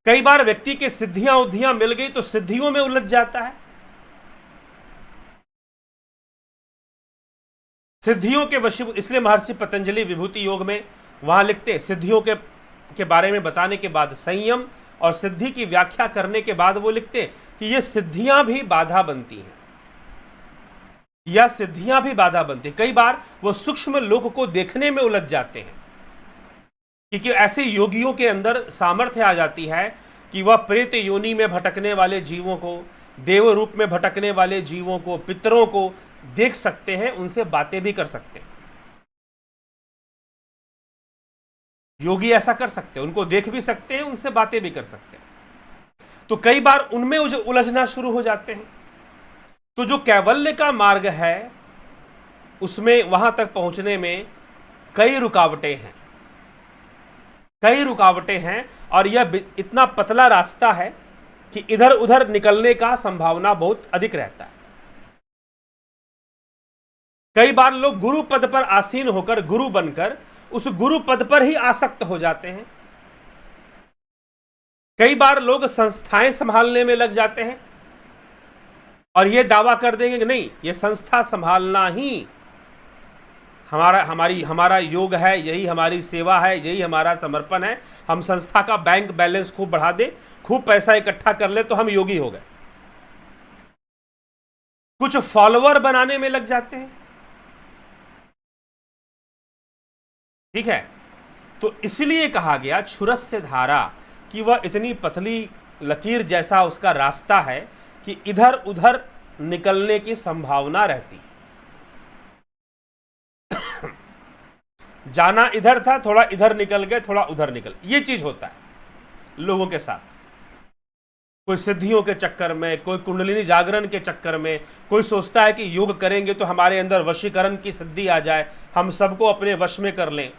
कई बार व्यक्ति के सिद्धियां उद्धियां मिल गई तो सिद्धियों में उलझ जाता है। सिद्धियों के वशीभूत, इसलिए महर्षि पतंजलि विभूति योग में वहां लिखते हैं, सिद्धियों के बारे में बताने के बाद, संयम और सिद्धि की व्याख्या करने के बाद वो लिखते हैं कि ये सिद्धियां भी बाधा बनती हैं, या सिद्धियां भी बाधा बनती। कई बार वो सूक्ष्म लोक को देखने में उलझ जाते हैं, क्योंकि ऐसे योगियों के अंदर सामर्थ्य आ जाती है कि वह प्रेत योनि में भटकने वाले जीवों को, देव रूप में भटकने वाले जीवों को, पितरों को देख सकते हैं, उनसे बातें भी कर सकते हैं। योगी ऐसा कर सकते हैं, उनको देख भी सकते हैं, उनसे बातें भी कर सकते हैं। तो कई बार उनमें उलझना शुरू हो जाते हैं। तो जो कैवल्य का मार्ग है उसमें वहां तक पहुंचने में कई रुकावटें हैं, कई रुकावटें हैं, और यह इतना पतला रास्ता है कि इधर उधर निकलने का संभावना बहुत अधिक रहता है। कई बार लोग गुरु पद पर आसीन होकर, गुरु बनकर उस गुरु पद पर ही आसक्त हो जाते हैं। कई बार लोग संस्थाएं संभालने में लग जाते हैं और यह दावा कर देंगे कि नहीं, यह संस्था संभालना ही हमारा योग है, यही हमारी सेवा है, यही हमारा समर्पण है। हम संस्था का बैंक बैलेंस खूब बढ़ा दें, खूब पैसा इकट्ठा कर ले तो हम योगी हो गए। कुछ फॉलोअर बनाने में लग जाते हैं, ठीक है। तो इसलिए कहा गया छुरस्य धारा, कि वह इतनी पतली लकीर जैसा उसका रास्ता है कि इधर उधर निकलने की संभावना रहती। जाना इधर था, थोड़ा इधर निकल गए, थोड़ा उधर निकल, ये चीज होता है लोगों के साथ। कोई सिद्धियों के चक्कर में, कोई कुंडलिनी जागरण के चक्कर में, कोई सोचता है कि योग करेंगे तो हमारे अंदर वशीकरण की सिद्धि आ जाए, हम सबको अपने वश में कर लें।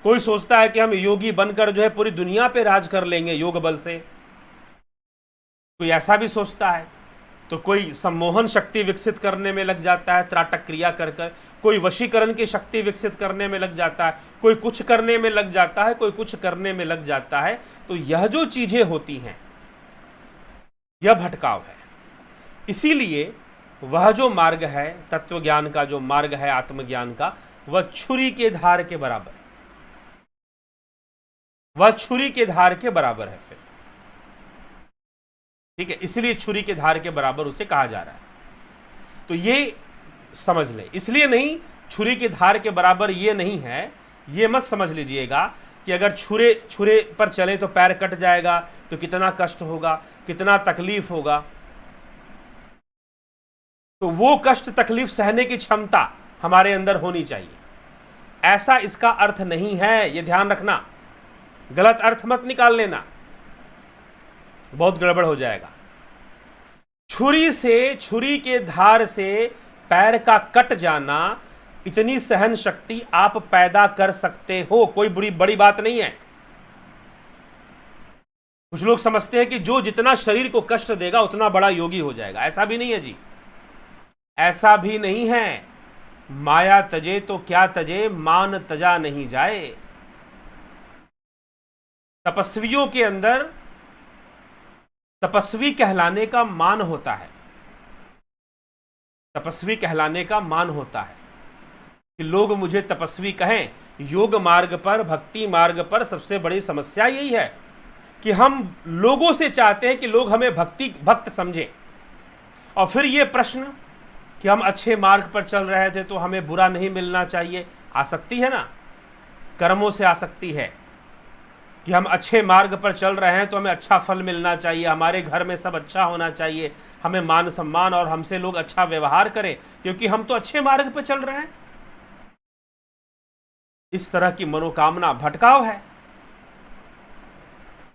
कोई सोचता है कि हम योगी बनकर जो है पूरी दुनिया पे राज कर लेंगे योग बल से, कोई ऐसा भी सोचता है। तो कोई सम्मोहन शक्ति विकसित करने में लग जाता है, त्राटक क्रिया कर कर, कोई वशीकरण की शक्ति विकसित करने में लग जाता है, कोई कुछ करने में लग जाता है, कोई कुछ करने में लग जाता है। तो यह जो चीजें होती हैं यह भटकाव है। इसीलिए वह जो मार्ग है तत्व ज्ञान का, जो मार्ग है आत्मज्ञान का, वह छुरी के धार के बराबर, वह छुरी के धार के बराबर है फिर, ठीक है। इसलिए छुरी के धार के बराबर उसे कहा जा रहा है। तो ये समझ लें, इसलिए नहीं छुरी के धार के बराबर ये नहीं है, ये मत समझ लीजिएगा कि अगर छुरे पर चले तो पैर कट जाएगा तो कितना कष्ट होगा, कितना तकलीफ होगा। तो वो कष्ट तकलीफ सहने की क्षमता हमारे अंदर होनी चाहिए, ऐसा इसका अर्थ नहीं है। ये ध्यान रखना, गलत अर्थ मत निकाल लेना, बहुत गड़बड़ हो जाएगा। छुरी के धार से पैर का कट जाना, इतनी सहन शक्ति आप पैदा कर सकते हो, कोई बड़ी बात नहीं है। कुछ लोग समझते हैं कि जो जितना शरीर को कष्ट देगा उतना बड़ा योगी हो जाएगा, ऐसा भी नहीं है जी, ऐसा भी नहीं है। माया तजे तो क्या तजे, मान तजा नहीं जाए। तपस्वियों के अंदर तपस्वी कहलाने का मान होता है, तपस्वी कहलाने का मान होता है कि लोग मुझे तपस्वी कहें। योग मार्ग पर, भक्ति मार्ग पर सबसे बड़ी समस्या यही है कि हम लोगों से चाहते हैं कि लोग हमें भक्त समझें, और फिर ये प्रश्न कि हम अच्छे मार्ग पर चल रहे थे तो हमें बुरा नहीं मिलना चाहिए। आसक्ति है ना, कर्मों से आसक्ति है कि हम अच्छे मार्ग पर चल रहे हैं तो हमें अच्छा फल मिलना चाहिए, हमारे घर में सब अच्छा होना चाहिए, हमें मान सम्मान और हमसे लोग अच्छा व्यवहार करें क्योंकि हम तो अच्छे मार्ग पर चल रहे हैं। इस तरह की मनोकामना भटकाव है।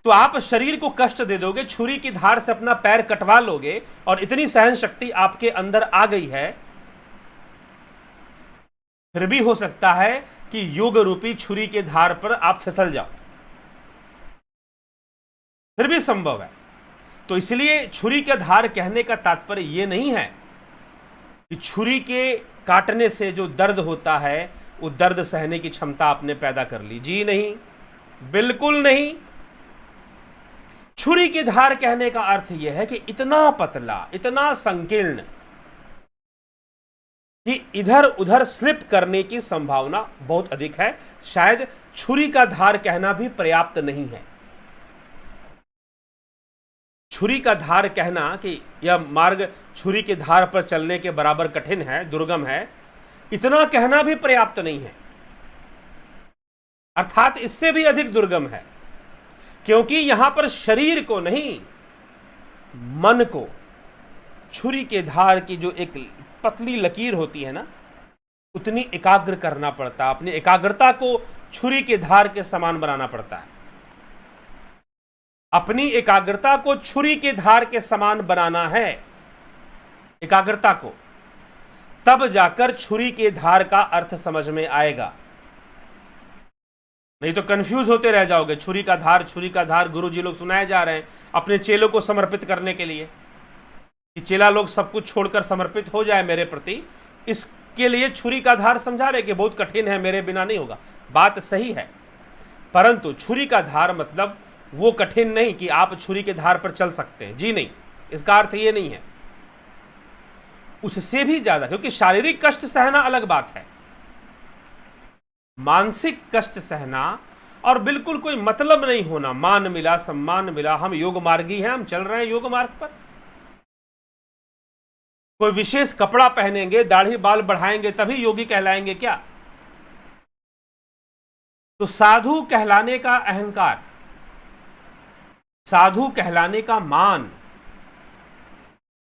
तो आप शरीर को कष्ट दे दोगे, छुरी की धार से अपना पैर कटवा लोगे, और इतनी सहन शक्ति आपके अंदर आ गई है, फिर भी हो सकता है कि योग रूपी छुरी के धार पर आप फिसल जाओ, फिर भी संभव है। तो इसलिए छुरी के धार कहने का तात्पर्य यह नहीं है कि छुरी के काटने से जो दर्द होता है वो दर्द सहने की क्षमता आपने पैदा कर ली। जी नहीं, बिल्कुल नहीं। छुरी की धार कहने का अर्थ यह है कि इतना पतला, इतना संकीर्ण कि इधर उधर स्लिप करने की संभावना बहुत अधिक है। शायद छुरी का धार कहना भी पर्याप्त नहीं है। छुरी का धार कहना कि यह मार्ग छुरी की धार पर चलने के बराबर कठिन है, दुर्गम है, इतना कहना भी पर्याप्त नहीं है, अर्थात इससे भी अधिक दुर्गम है। क्योंकि यहां पर शरीर को नहीं, मन को छुरी के धार की जो एक पतली लकीर होती है ना, उतनी एकाग्र करना पड़ता है। अपनी एकाग्रता को छुरी के धार के समान बनाना पड़ता है। अपनी एकाग्रता को छुरी के धार के समान बनाना है, एकाग्रता को, तब जाकर छुरी के धार का अर्थ समझ में आएगा। नहीं तो कंफ्यूज होते रह जाओगे। छुरी का धार गुरुजी लोग सुनाए जा रहे हैं अपने चेलों को समर्पित करने के लिए कि चेला लोग सब कुछ छोड़कर समर्पित हो जाए मेरे प्रति। इसके लिए छुरी का धार समझा रहे कि बहुत कठिन है, मेरे बिना नहीं होगा। बात सही है, परंतु छुरी का धार मतलब वो कठिन नहीं कि आप छुरी के धार पर चल सकते हैं। जी नहीं, इसका अर्थ ये नहीं है। उससे भी ज्यादा, क्योंकि शारीरिक कष्ट सहना अलग बात है, मानसिक कष्ट सहना और बिल्कुल कोई मतलब नहीं होना, मान मिला, सम्मान मिला, हम योग मार्गी हैं, हम चल रहे हैं योग मार्ग पर, कोई विशेष कपड़ा पहनेंगे, दाढ़ी बाल बढ़ाएंगे तभी योगी कहलाएंगे क्या? तो साधु कहलाने का अहंकार, साधु कहलाने का मान,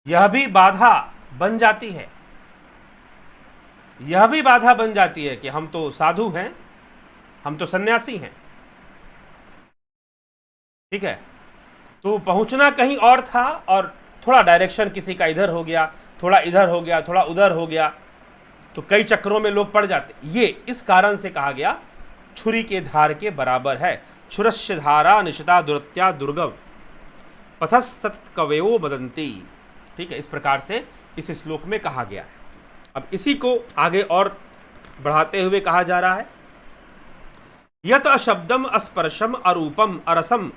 यह भी बाधा बन जाती है। यह भी बाधा बन जाती है कि हम तो साधु हैं, हम तो सन्यासी हैं। ठीक है, तो पहुंचना कहीं और था और थोड़ा डायरेक्शन किसी का इधर हो गया, थोड़ा इधर हो गया, थोड़ा उधर हो गया, तो कई चक्रों में लोग पड़ जाते। ये इस कारण से कहा गया छुरी के धार के बराबर है। छुरस्य धारा निशिता दुरत्या दुर्गम पथस्तत कवयो बदंती। ठीक है, इस प्रकार से इस श्लोक में कहा गया है। अब इसी को आगे और बढ़ाते हुए कहा जा रहा है, यत अशब्दम अस्पर्शम अरूपम अरसम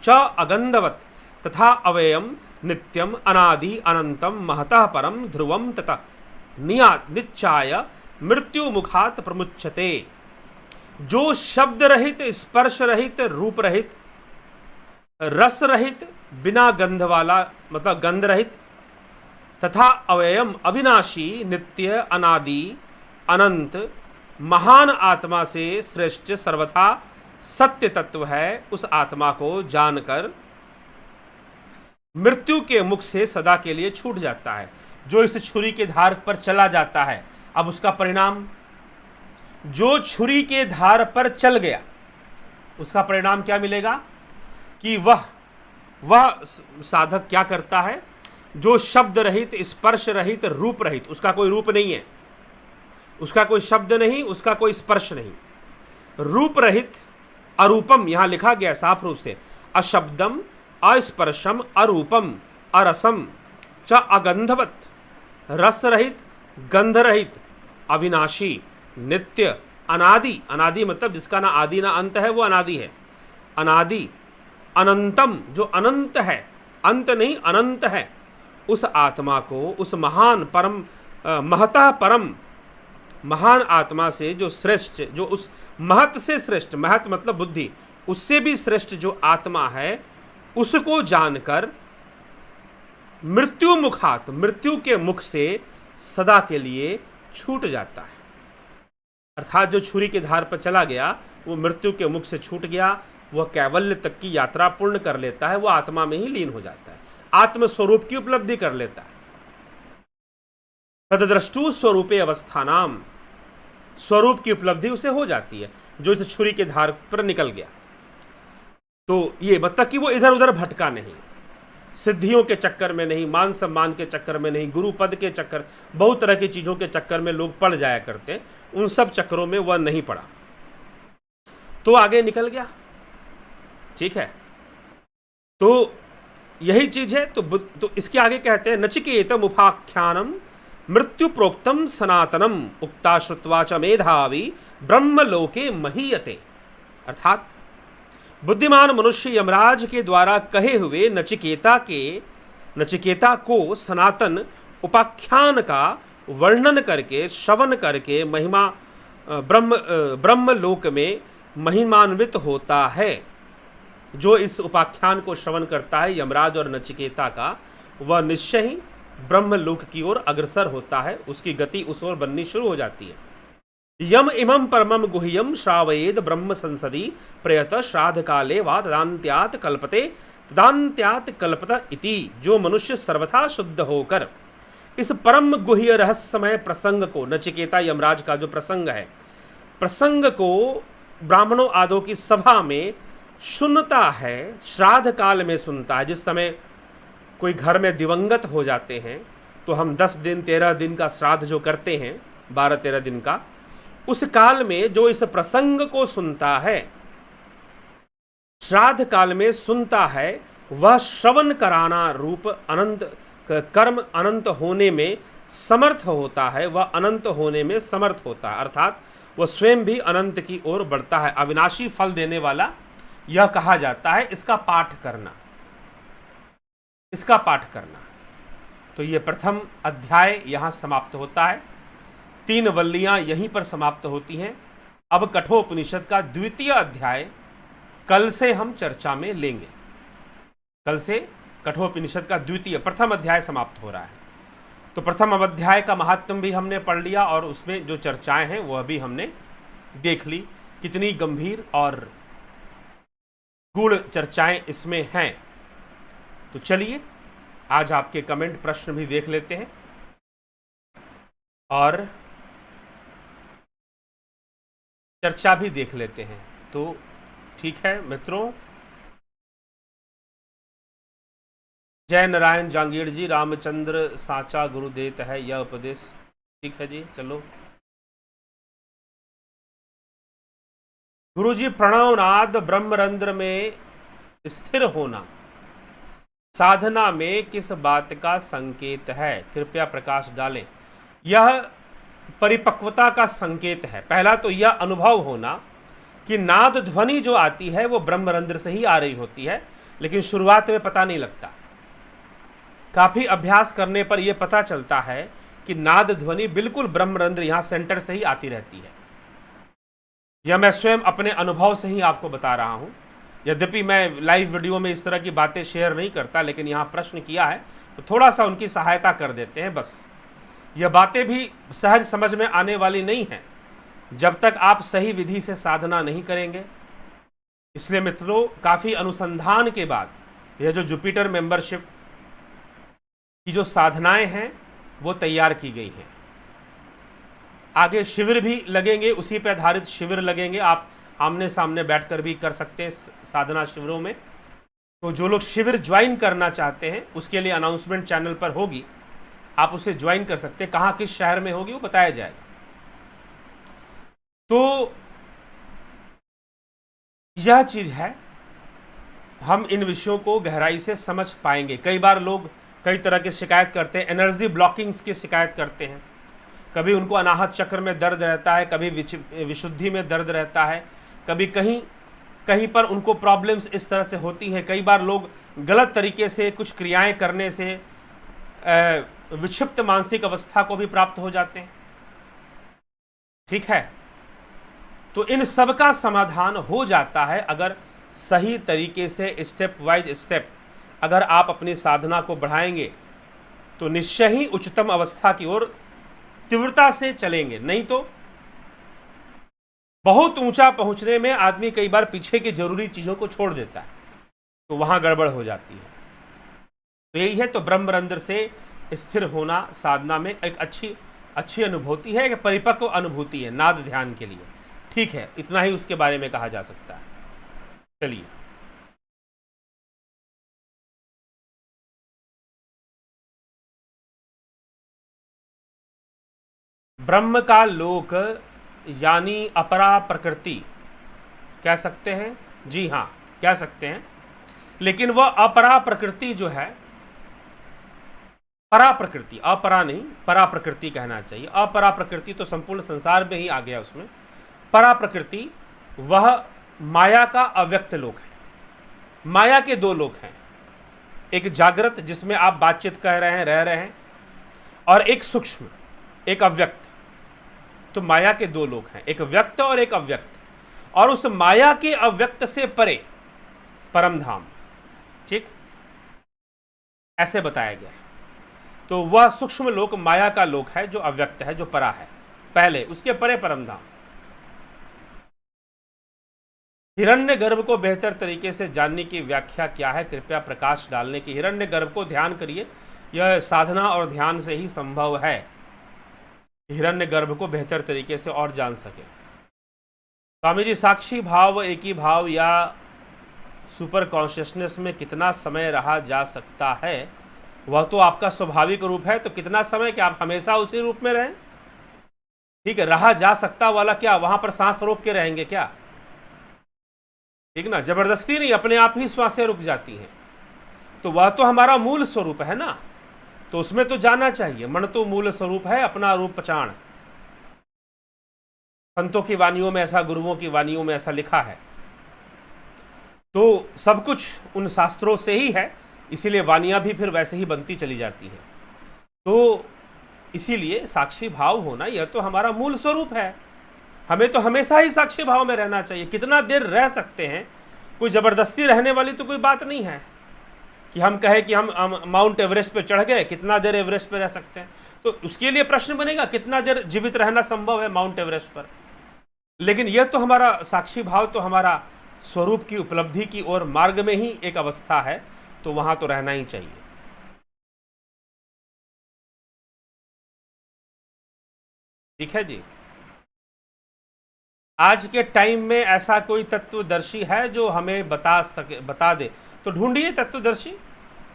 च अगंधवत तथा अवयम नित्यम अनादि अनंतम महतः परम ध्रुवम तथा निच्चाय मृत्यु मुखात प्रमुच्यते। जो शब्द रहित, स्पर्श रहित, रूप रहित, रस रहित, बिना गंध वाला मतलब गंध रहित, तथा अवयम अविनाशी, नित्य, अनादि, अनंत, महान आत्मा से श्रेष्ठ सर्वथा सत्य तत्व है, उस आत्मा को जानकर मृत्यु के मुख से सदा के लिए छूट जाता है। जो इस छुरी के धार पर चला जाता है, अब उसका परिणाम, जो छुरी के धार पर चल गया उसका परिणाम क्या मिलेगा कि वह साधक क्या करता है, जो शब्द रहित, स्पर्श रहित, रूप रहित, उसका कोई रूप नहीं है, उसका कोई शब्द नहीं, उसका कोई स्पर्श नहीं, रूप रहित, अरूपम, यहां लिखा गया साफ रूप से, अशब्दम अस्पर्शम अरूपम अरसम च अगंधवत, रस रहित, गंध रहित, अविनाशी, नित्य, अनादि, अनादि मतलब जिसका ना आदि ना अंत है वो अनादि है, अनादि, अनंतम, जो अनंत है, अंत नहीं अनंत है, उस आत्मा को, उस महान परम महतः परम, महान आत्मा से जो श्रेष्ठ, जो उस महत से श्रेष्ठ, महत मतलब बुद्धि, उससे भी श्रेष्ठ जो आत्मा है उसको जानकर मृत्यु मुखात, मृत्यु के मुख से सदा के लिए छूट जाता है। अर्थात जो छुरी की धार पर चला गया वो मृत्यु के मुख से छूट गया, वह कैवल्य तक की यात्रा पूर्ण कर लेता है, वह आत्मा में ही लीन हो जाता है, आत्म स्वरूप की उपलब्धि कर लेता है। तद्द्रष्टु स्वरूपे अवस्थानाम, स्वरूप की उपलब्धि उसे हो जाती है जो इस छुरी के धार पर निकल गया। तो ये मतलब कि वो इधर उधर भटका नहीं, सिद्धियों के चक्कर में नहीं, मान सम्मान के चक्कर में नहीं, गुरु पद के चक्कर, बहुत तरह की चीजों के चक्कर में लोग पड़ जाया करते, उन सब चक्करों में वह नहीं पड़ा, तो आगे निकल गया। ठीक है, तो यही चीज है। तो इसके आगे कहते हैं नचिकेतम उपाख्यानम मृत्यु प्रोक्तम सनातनम उक्ता श्रुत्वा च मेधावी ब्रह्मलोके महीयते। अर्थात बुद्धिमान मनुष्य यमराज के द्वारा कहे हुए नचिकेता को सनातन उपाख्यान का वर्णन करके, श्रवण करके महिमा ब्रह्मलोक में महिमान्वित होता है। जो इस उपाख्यान को श्रवण करता है यमराज और नचिकेता का, वह निश्चय ही ब्रह्मलोक की ओर अग्रसर होता है, उसकी गति उस ओर बननी शुरू हो जाती है। यम इमं परमं गुह्यम श्रावयेद ब्रह्म संसदि प्रयत श्राद्ध काले वा तदान्त्यात् कल्पत इति। जो मनुष्य सर्वथा शुद्ध होकर इस परम गुह्य रहस्यमय प्रसंग को, नचिकेता यमराज का जो प्रसंग है, प्रसंग को ब्राह्मणों आदो की सभा में सुनता है, श्राद्ध काल में सुनता है। जिस समय कोई घर में दिवंगत हो जाते हैं तो हम 10 दिन 13 दिन का श्राद्ध जो करते हैं, 12-13 दिन का, उस काल में जो इस प्रसंग को सुनता है, श्राद्ध काल में सुनता है, वह श्रवण कराना रूप अनंत कर्म अनंत होने में समर्थ होता है, वह अनंत होने में समर्थ होता है। अर्थात वह स्वयं भी अनंत की ओर बढ़ता है, अविनाशी फल देने वाला यह कहा जाता है। इसका पाठ करना, इसका पाठ करना। तो यह प्रथम अध्याय यहां समाप्त होता है, 3 वल्लियां यहीं पर समाप्त होती हैं। अब कठोपनिषद का द्वितीय अध्याय कल से हम चर्चा में लेंगे। कल से कठोपनिषद का प्रथम अध्याय समाप्त हो रहा है। तो प्रथम अध्याय का महात्म्य भी हमने पढ़ लिया और उसमें जो चर्चाएं हैं वह भी हमने देख ली, कितनी गंभीर और गूढ़ चर्चाएं इसमें हैं। तो चलिए आज आपके कमेंट प्रश्न भी देख लेते हैं और चर्चा भी देख लेते हैं। तो ठीक है मित्रों, जय नारायण जांगीर जी, रामचंद्र साचा गुरु देत है यह उपदेश। ठीक है जी, चलो। गुरु जी, प्रणवनाद ब्रह्मरंध्र में स्थिर होना साधना में किस बात का संकेत है? कृपया प्रकाश डालें। यह परिपक्वता का संकेत है। पहला तो यह अनुभव होना कि नाद ध्वनि जो आती है वो ब्रह्मरंध्र से ही आ रही होती है, लेकिन शुरुआत में पता नहीं लगता। काफी अभ्यास करने पर यह पता चलता है कि नाद ध्वनि बिल्कुल ब्रह्मरंध्र यहां सेंटर से ही आती रहती है। यह मैं स्वयं अपने अनुभव से ही आपको बता रहा हूं। यद्यपि मैं लाइव वीडियो में इस तरह की बातें शेयर नहीं करता, लेकिन यहां प्रश्न किया है तो थोड़ा सा उनकी सहायता कर देते हैं बस। यह बातें भी सहज समझ में आने वाली नहीं है जब तक आप सही विधि से साधना नहीं करेंगे। इसलिए मित्रों, काफी अनुसंधान के बाद यह जो जुपिटर मेंबरशिप की जो साधनाएं हैं वो तैयार की गई हैं। आगे शिविर भी लगेंगे, उसी पर आधारित शिविर लगेंगे। आप आमने सामने बैठकर भी कर सकते हैं साधना शिविरों में। तो जो लोग शिविर ज्वाइन करना चाहते हैं उसके लिए अनाउंसमेंट चैनल पर होगी, आप उसे ज्वाइन कर सकते हैं। कहाँ किस शहर में होगी वो बताया जाएगा। तो यह चीज है, हम इन विषयों को गहराई से समझ पाएंगे। कई बार लोग कई तरह की शिकायत करते हैं, एनर्जी ब्लॉकिंग्स की शिकायत करते हैं। कभी उनको अनाहत चक्र में दर्द रहता है, कभी विशुद्धि में दर्द रहता है, कभी कहीं पर उनको प्रॉब्लम्स इस तरह से होती है। कई बार लोग गलत तरीके से कुछ क्रियाएं करने से विक्षिप्त मानसिक अवस्था को भी प्राप्त हो जाते हैं। ठीक है, तो इन सब का समाधान हो जाता है अगर सही तरीके से स्टेप वाइज स्टेप अगर आप अपनी साधना को बढ़ाएंगे तो निश्चय ही उच्चतम अवस्था की ओर तीव्रता से चलेंगे। नहीं तो बहुत ऊंचा पहुंचने में आदमी कई बार पीछे की जरूरी चीजों को छोड़ देता है, तो वहां गड़बड़ हो जाती है। तो यही है, तो ब्रह्मरंध्र से स्थिर होना साधना में एक अच्छी अनुभूति है, एक परिपक्व अनुभूति है नाद ध्यान के लिए। ठीक है, इतना ही उसके बारे में कहा जा सकता है। चलिए, ब्रह्म का लोक यानी अपरा प्रकृति कह सकते हैं। जी हाँ, कह सकते हैं, लेकिन वह अपरा प्रकृति जो है, परा प्रकृति, अपरा नहीं परा प्रकृति कहना चाहिए। अपरा प्रकृति तो संपूर्ण संसार में ही आ गया उसमें। परा प्रकृति वह माया का अव्यक्त लोक है। माया के दो लोक हैं, एक जागृत जिसमें आप बातचीत कह रहे हैं, रह रहे हैं, और एक सूक्ष्म, एक अव्यक्त। तो माया के दो लोक हैं, एक व्यक्त और एक अव्यक्त, और उस माया के अव्यक्त से परे परम धाम। ठीक, ऐसे बताया गया है। तो वह सूक्ष्म लोक माया का लोक है जो अव्यक्त है, जो परा है पहले, उसके परे परम धाम। हिरण्यगर्भ को बेहतर तरीके से जानने की व्याख्या क्या है, कृपया प्रकाश डालने की। हिरण्यगर्भ को ध्यान करिए, यह साधना और ध्यान से ही संभव है। हिरण्यगर्भ को बेहतर तरीके से और जान सके। स्वामी जी, साक्षी भाव, एक ही भाव या सुपर कॉन्शियसनेस में कितना समय रहा जा सकता है? वह तो आपका स्वाभाविक रूप है, तो कितना समय, क्या आप हमेशा उसी रूप में रहें? ठीक है, रहा जा सकता वाला क्या, वहां पर सांस रोक के रहेंगे क्या? ठीक ना, जबरदस्ती नहीं, अपने आप ही श्वासें रुक जाती हैं। तो वह तो हमारा मूल स्वरूप है ना, तो उसमें तो जाना चाहिए। मन तो मूल स्वरूप है, अपना रूप पहचान। संतों की वानियों में ऐसा, गुरुओं की वानियों में ऐसा लिखा है। तो सब कुछ उन शास्त्रों से ही है, इसीलिए वानियां भी फिर वैसे ही बनती चली जाती हैं। तो इसीलिए साक्षी भाव होना यह तो हमारा मूल स्वरूप है। हमें तो हमेशा ही साक्षी भाव में रहना चाहिए। कितना देर रह सकते हैं, कोई जबरदस्ती रहने वाली तो कोई बात नहीं है कि हम कहें कि हम माउंट एवरेस्ट पे चढ़ गए, कितना देर एवरेस्ट पे रह सकते हैं। तो उसके लिए प्रश्न बनेगा कितना देर जीवित रहना संभव है माउंट एवरेस्ट पर। लेकिन यह तो हमारा साक्षी भाव तो हमारा स्वरूप की उपलब्धि की ओर मार्ग में ही एक अवस्था है, तो वहां तो रहना ही चाहिए। ठीक है जी। आज के टाइम में ऐसा कोई तत्वदर्शी है जो हमें बता दे, तो ढूंढिए तत्वदर्शी।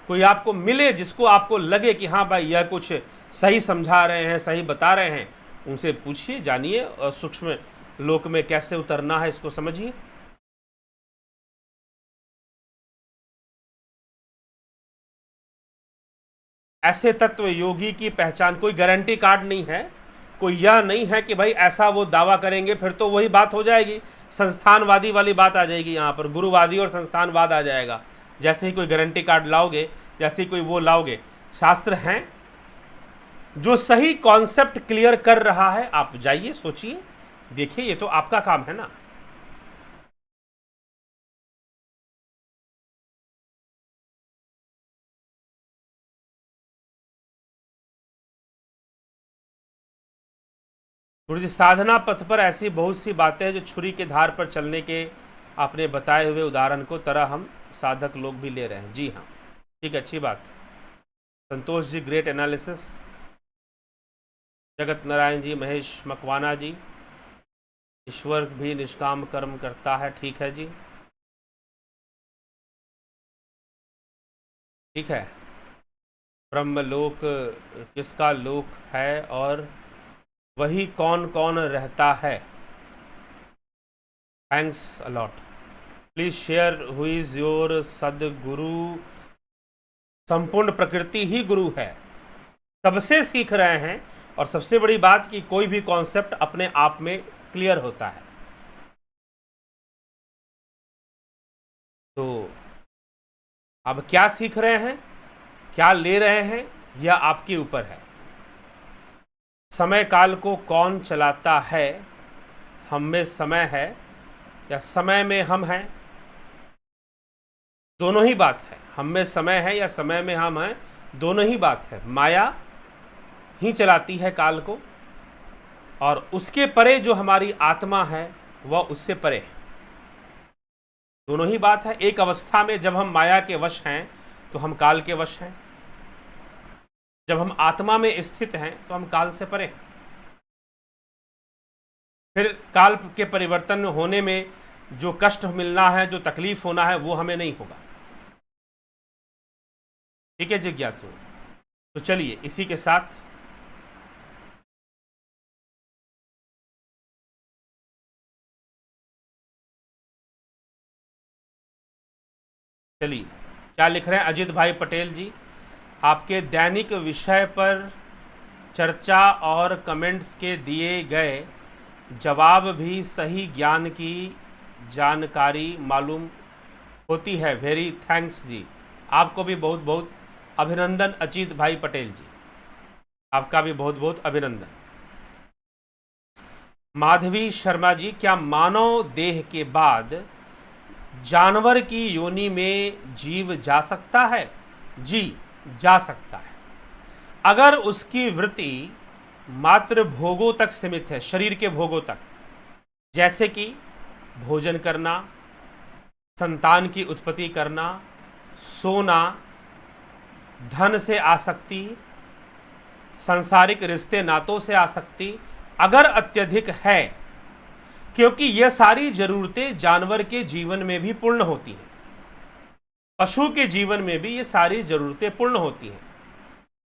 कोई आपको मिले जिसको आपको लगे कि हाँ भाई यह कुछ सही समझा रहे हैं, सही बता रहे हैं, उनसे पूछिए, जानिए, और सूक्ष्म लोक में कैसे उतरना है इसको समझिए। ऐसे तत्व योगी की पहचान, कोई गारंटी कार्ड नहीं है, कोई यह नहीं है कि भाई ऐसा वो दावा करेंगे, फिर तो वही बात हो जाएगी, संस्थानवादी वाली बात आ जाएगी, यहाँ पर गुरुवादी और संस्थानवाद आ जाएगा। जैसे ही कोई गारंटी कार्ड लाओगे, जैसे ही कोई वो लाओगे, शास्त्र हैं जो सही कॉन्सेप्ट क्लियर कर रहा है, आप जाइए, सोचिए, देखिए, ये तो आपका काम है ना। गुरु जी, साधना पथ पर ऐसी बहुत सी बातें हैं जो छुरी के धार पर चलने के आपने बताए हुए उदाहरण को तरह हम साधक लोग भी ले रहे हैं। जी हाँ, ठीक, अच्छी बात। Santosh ji, great analysis. जगत नारायण जी, महेश मकवाना जी, ईश्वर भी निष्काम कर्म करता है। ठीक है जी, ठीक है। ब्रह्मलोक किसका लोक है और वही कौन कौन रहता है? Thanks a lot. Please share who is your सदगुरु। संपूर्ण प्रकृति ही गुरु है, सबसे सीख रहे हैं, और सबसे बड़ी बात कि कोई भी कॉन्सेप्ट अपने आप में क्लियर होता है। तो अब क्या सीख रहे हैं, क्या ले रहे हैं, यह आपके ऊपर है। समय काल को कौन चलाता है? हम में समय है या समय में हम हैं? दोनों ही बात है, हम में समय है या समय में हम हैं, दोनों ही बात है। माया ही चलाती है काल को, और उसके परे जो हमारी आत्मा है वह उससे परे है। दोनों ही बात है। एक अवस्था में जब हम माया के वश हैं तो हम काल के वश हैं, जब हम आत्मा में स्थित हैं तो हम काल से परे हैं। फिर काल के परिवर्तन होने में जो कष्ट मिलना है, जो तकलीफ होना है, वो हमें नहीं होगा। ठीक है जिज्ञासु? तो चलिए इसी के साथ चलिए, क्या लिख रहे हैं अजित भाई पटेल जी? आपके दैनिक विषय पर चर्चा और कमेंट्स के दिए गए जवाब भी सही ज्ञान की जानकारी मालूम होती है। वेरी थैंक्स जी, आपको भी बहुत बहुत अभिनंदन अजित भाई पटेल जी, आपका भी बहुत बहुत अभिनंदन। माधवी शर्मा जी, क्या मानव देह के बाद जानवर की योनि में जीव जा सकता है? जी, जा सकता है, अगर उसकी वृत्ति मात्र भोगों तक सीमित है, शरीर के भोगों तक, जैसे कि भोजन करना, संतान की उत्पत्ति करना, सोना, धन से आसक्ति, सांसारिक रिश्ते नातों से आसक्ति अगर अत्यधिक है, क्योंकि यह सारी जरूरतें जानवर के जीवन में भी पूर्ण होती हैं, पशु के जीवन में भी ये सारी जरूरतें पूर्ण होती हैं।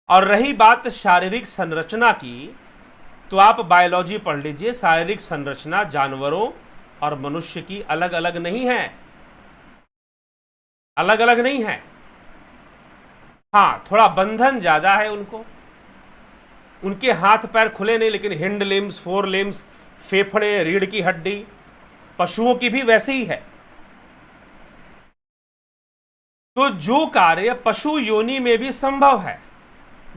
और रही बात शारीरिक संरचना की, तो आप बायोलॉजी पढ़ लीजिए, शारीरिक संरचना जानवरों और मनुष्य की अलग अलग नहीं है, अलग अलग नहीं है। हाँ, थोड़ा बंधन ज्यादा है उनको, उनके हाथ पैर खुले नहीं, लेकिन हिंड लिम्स, फोर लिम्स, फेफड़े, रीढ़ की हड्डी पशुओं की भी वैसे ही है। तो जो कार्य पशु योनि में भी संभव है,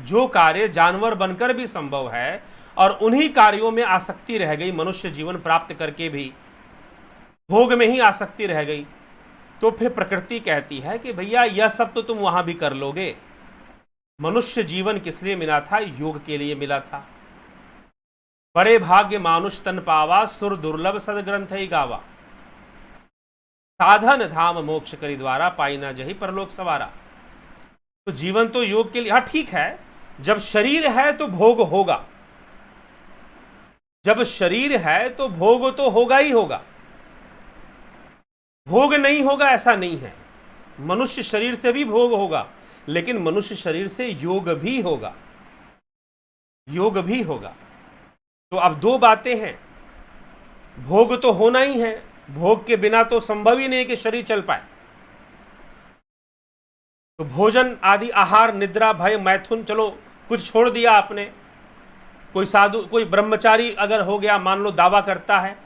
जो कार्य जानवर बनकर भी संभव है, और उन्हीं कार्यों में आसक्ति रह गई, मनुष्य जीवन प्राप्त करके भी भोग में ही आसक्ति रह गई, तो फिर प्रकृति कहती है कि भैया यह सब तो तुम वहां भी कर लोगे। मनुष्य जीवन किस लिए मिला था? योग के लिए मिला था। बड़े भाग्य मानुष तन पावा, सुर दुर्लभ सदग्रंथ ही गावा, साधन धाम मोक्ष करी द्वारा, पाई ना जही परलोक सवारा। तो जीवन तो योग के लिए, हाँ ठीक है, जब शरीर है तो भोग होगा, जब शरीर है तो भोग तो होगा ही होगा, भोग नहीं होगा ऐसा नहीं है। मनुष्य शरीर से भी भोग होगा, लेकिन मनुष्य शरीर से योग भी होगा, योग भी होगा। तो अब दो बातें हैं, भोग तो होना ही है, भोग के बिना तो संभव ही नहीं कि शरीर चल पाए। तो भोजन आदि, आहार, निद्रा, भय, मैथुन, चलो कुछ छोड़ दिया आपने। कोई साधु, कोई ब्रह्मचारी अगर हो गया, मान लो दावा करता है,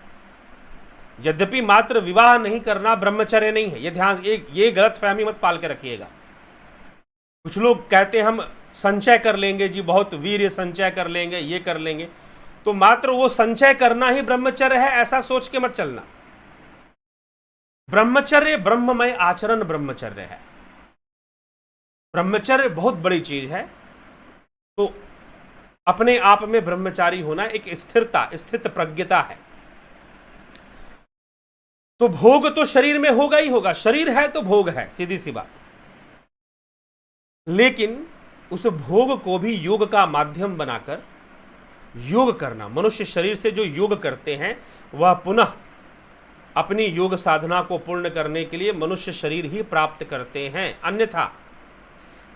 यद्यपि मात्र विवाह नहीं करना ब्रह्मचर्य नहीं है, ये ध्यान, ये गलत फहमी मत पाल के रखिएगा। कुछ लोग कहते हैं हम संचय कर लेंगे जी, बहुत वीर्य संचय कर लेंगे, ये कर लेंगे, तो मात्र वो संचय करना ही ब्रह्मचर्य है ऐसा सोच के मत चलना। ब्रह्मचर्य ब्रह्ममय आचरण ब्रह्मचर्य है, ब्रह्मचर्य बहुत बड़ी चीज है। तो अपने आप में ब्रह्मचारी होना एक स्थिरता, स्थित प्रज्ञता है। तो भोग तो शरीर में होगा ही होगा, शरीर है तो भोग है, सीधी सी बात। लेकिन उस भोग को भी योग का माध्यम बनाकर योग करना, मनुष्य शरीर से जो योग करते हैं वह पुनः अपनी योग साधना को पूर्ण करने के लिए मनुष्य शरीर ही प्राप्त करते हैं। अन्यथा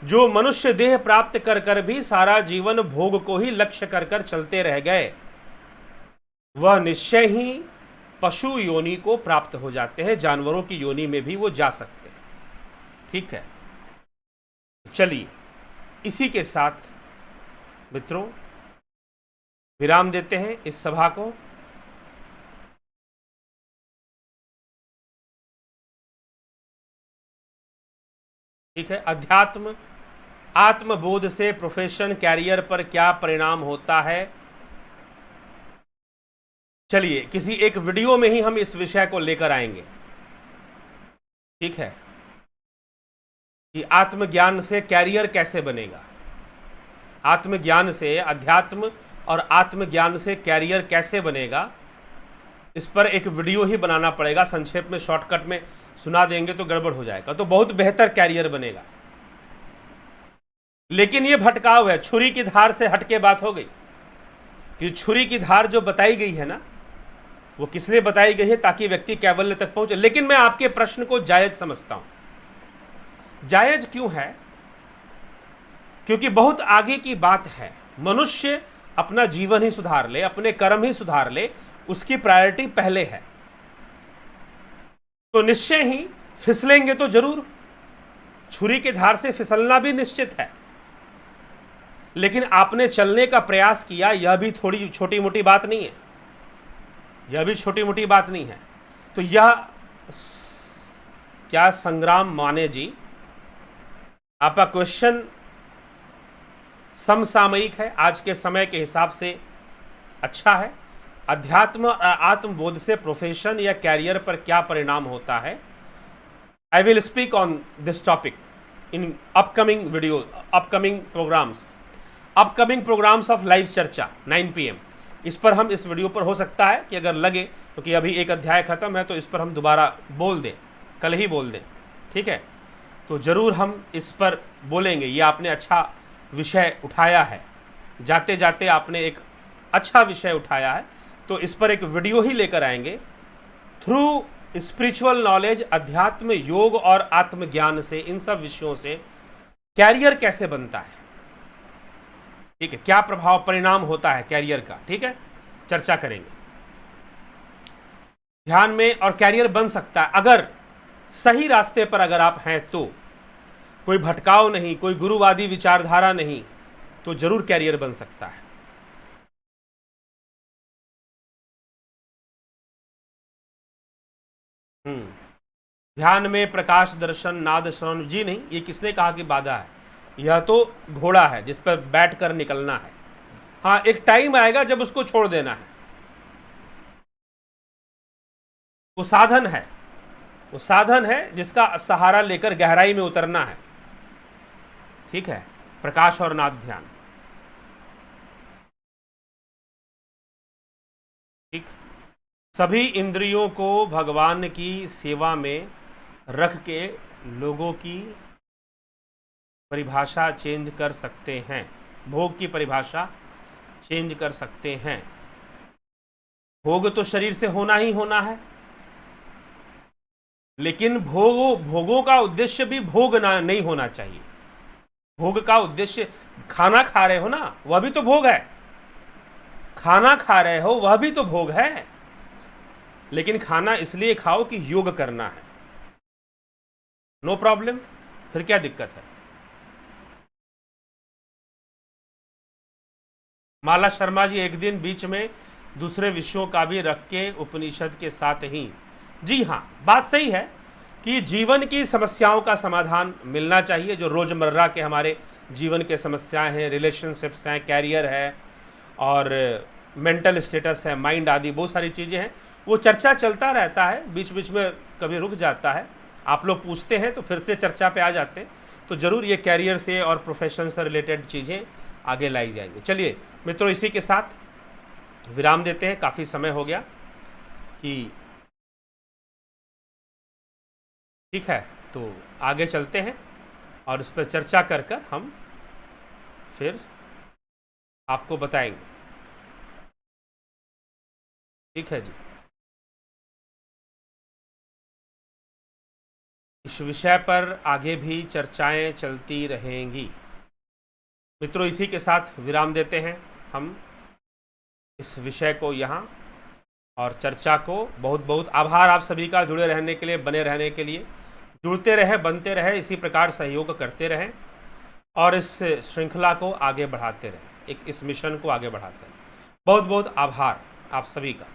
जो मनुष्य देह प्राप्त कर कर भी सारा जीवन भोग को ही लक्ष्य कर कर चलते रह गए, वह निश्चय ही पशु योनि को प्राप्त हो जाते हैं, जानवरों की योनि में भी वो जा सकते हैं। ठीक है, चलिए इसी के साथ मित्रों विराम देते हैं इस सभा को। ठीक है, अध्यात्म आत्मबोध से प्रोफेशन कैरियर पर क्या परिणाम होता है? चलिए किसी एक वीडियो में ही हम इस विषय को लेकर आएंगे। ठीक है, कि आत्मज्ञान से कैरियर कैसे बनेगा, आत्मज्ञान से, अध्यात्म और आत्मज्ञान से कैरियर कैसे बनेगा, इस पर एक वीडियो ही बनाना पड़ेगा। संक्षेप में, शॉर्टकट में सुना देंगे तो गड़बड़ हो जाएगा। तो बहुत बेहतर कैरियर बनेगा। लेकिन ये भटकाव है, छुरी की धार से हटके बात हो गई कि छुरी की धार जो बताई गई है ना, वो किस लिए बताई गई है, ताकि व्यक्ति कैवल्य तक पहुंचे। लेकिन मैं आपके प्रश्न को जायज समझता हूं। जायज क्यों है? क्योंकि बहुत आगे की बात है। मनुष्य अपना जीवन ही सुधार ले, अपने कर्म ही सुधार ले, उसकी प्रायोरिटी पहले है। तो निश्चय ही फिसलेंगे तो जरूर, छुरी की धार से फिसलना भी निश्चित है। लेकिन आपने चलने का प्रयास किया, यह भी थोड़ी छोटी मोटी बात नहीं है, यह भी छोटी मोटी बात नहीं है। तो यह क्या संग्राम माने जी, आपका क्वेश्चन समसामयिक है, आज के समय के हिसाब से अच्छा है। अध्यात्म और आत्मबोध से प्रोफेशन या कैरियर पर क्या परिणाम होता है, I will speak on this topic in upcoming video, upcoming programs of live चर्चा 9 PM। इस पर हम, इस वीडियो पर हो सकता है कि अगर लगे, क्योंकि अभी एक अध्याय खत्म है, तो इस पर हम दोबारा बोल दें, कल ही बोल दें, ठीक है। तो ज़रूर हम इस पर बोलेंगे। ये आपने अच्छा विषय उठाया है, जाते जाते आपने एक अच्छा विषय उठाया है, तो इस पर एक वीडियो ही लेकर आएंगे। थ्रू स्पिरिचुअल नॉलेज, अध्यात्म, योग और आत्मज्ञान से, इन सब विषयों से कैरियर कैसे बनता है, ठीक है, क्या प्रभाव परिणाम होता है कैरियर का, ठीक है, चर्चा करेंगे ध्यान में। और कैरियर बन सकता है अगर सही रास्ते पर अगर आप हैं तो, कोई भटकाव नहीं, कोई गुरुवादी विचारधारा नहीं, तो जरूर कैरियर बन सकता है। ध्यान में प्रकाश दर्शन नाद श्रवण, जी नहीं, ये किसने कहा कि बाधा है? यह तो घोड़ा है जिस पर बैठकर निकलना है। हाँ, एक टाइम आएगा जब उसको छोड़ देना है। वो साधन है, वो साधन है जिसका सहारा लेकर गहराई में उतरना है, ठीक है। प्रकाश और नाद ध्यान, ठीक। सभी इंद्रियों को भगवान की सेवा में रख के लोगों की परिभाषा चेंज कर सकते हैं, भोग की परिभाषा चेंज कर सकते हैं। भोग तो शरीर से होना ही होना है, लेकिन भोगों का उद्देश्य भी भोग नहीं होना चाहिए। भोग का उद्देश्य, खाना खा रहे हो ना, वह भी तो भोग है। खाना खा रहे हो वह भी तो भोग है, लेकिन खाना इसलिए खाओ कि योग करना है, नो प्रॉब्लम, फिर क्या दिक्कत है। माला शर्मा जी एक दिन बीच में दूसरे विषयों का भी रख के उपनिषद के साथ ही, जी हाँ, बात सही है कि जीवन की समस्याओं का समाधान मिलना चाहिए। जो रोजमर्रा के हमारे जीवन के समस्याएं हैं, रिलेशनशिप्स हैं, कैरियर है और मेंटल स्टेटस है, माइंड आदि बहुत सारी चीज़ें हैं, वो चर्चा चलता रहता है, बीच बीच में कभी रुक जाता है। आप लोग पूछते हैं तो फिर से चर्चा पे आ जाते हैं। तो ज़रूर ये कैरियर से और प्रोफेशन से रिलेटेड चीज़ें आगे लाई जाएंगी। चलिए मित्रों, इसी के साथ विराम देते हैं, काफ़ी समय हो गया कि, ठीक है। तो आगे चलते हैं और इस पर चर्चा कर कर हम फिर आपको बताएंगे, ठीक है जी। इस विषय पर आगे भी चर्चाएं चलती रहेंगी। मित्रों, इसी के साथ विराम देते हैं हम इस विषय को यहाँ, और चर्चा को बहुत बहुत आभार आप सभी का जुड़े रहने के लिए, बने रहने के लिए। जुड़ते रहे, बनते रहे, इसी प्रकार सहयोग करते रहें और इस श्रृंखला को आगे बढ़ाते रहें, इस मिशन को आगे बढ़ाते रहें। बहुत बहुत आभार आप सभी का।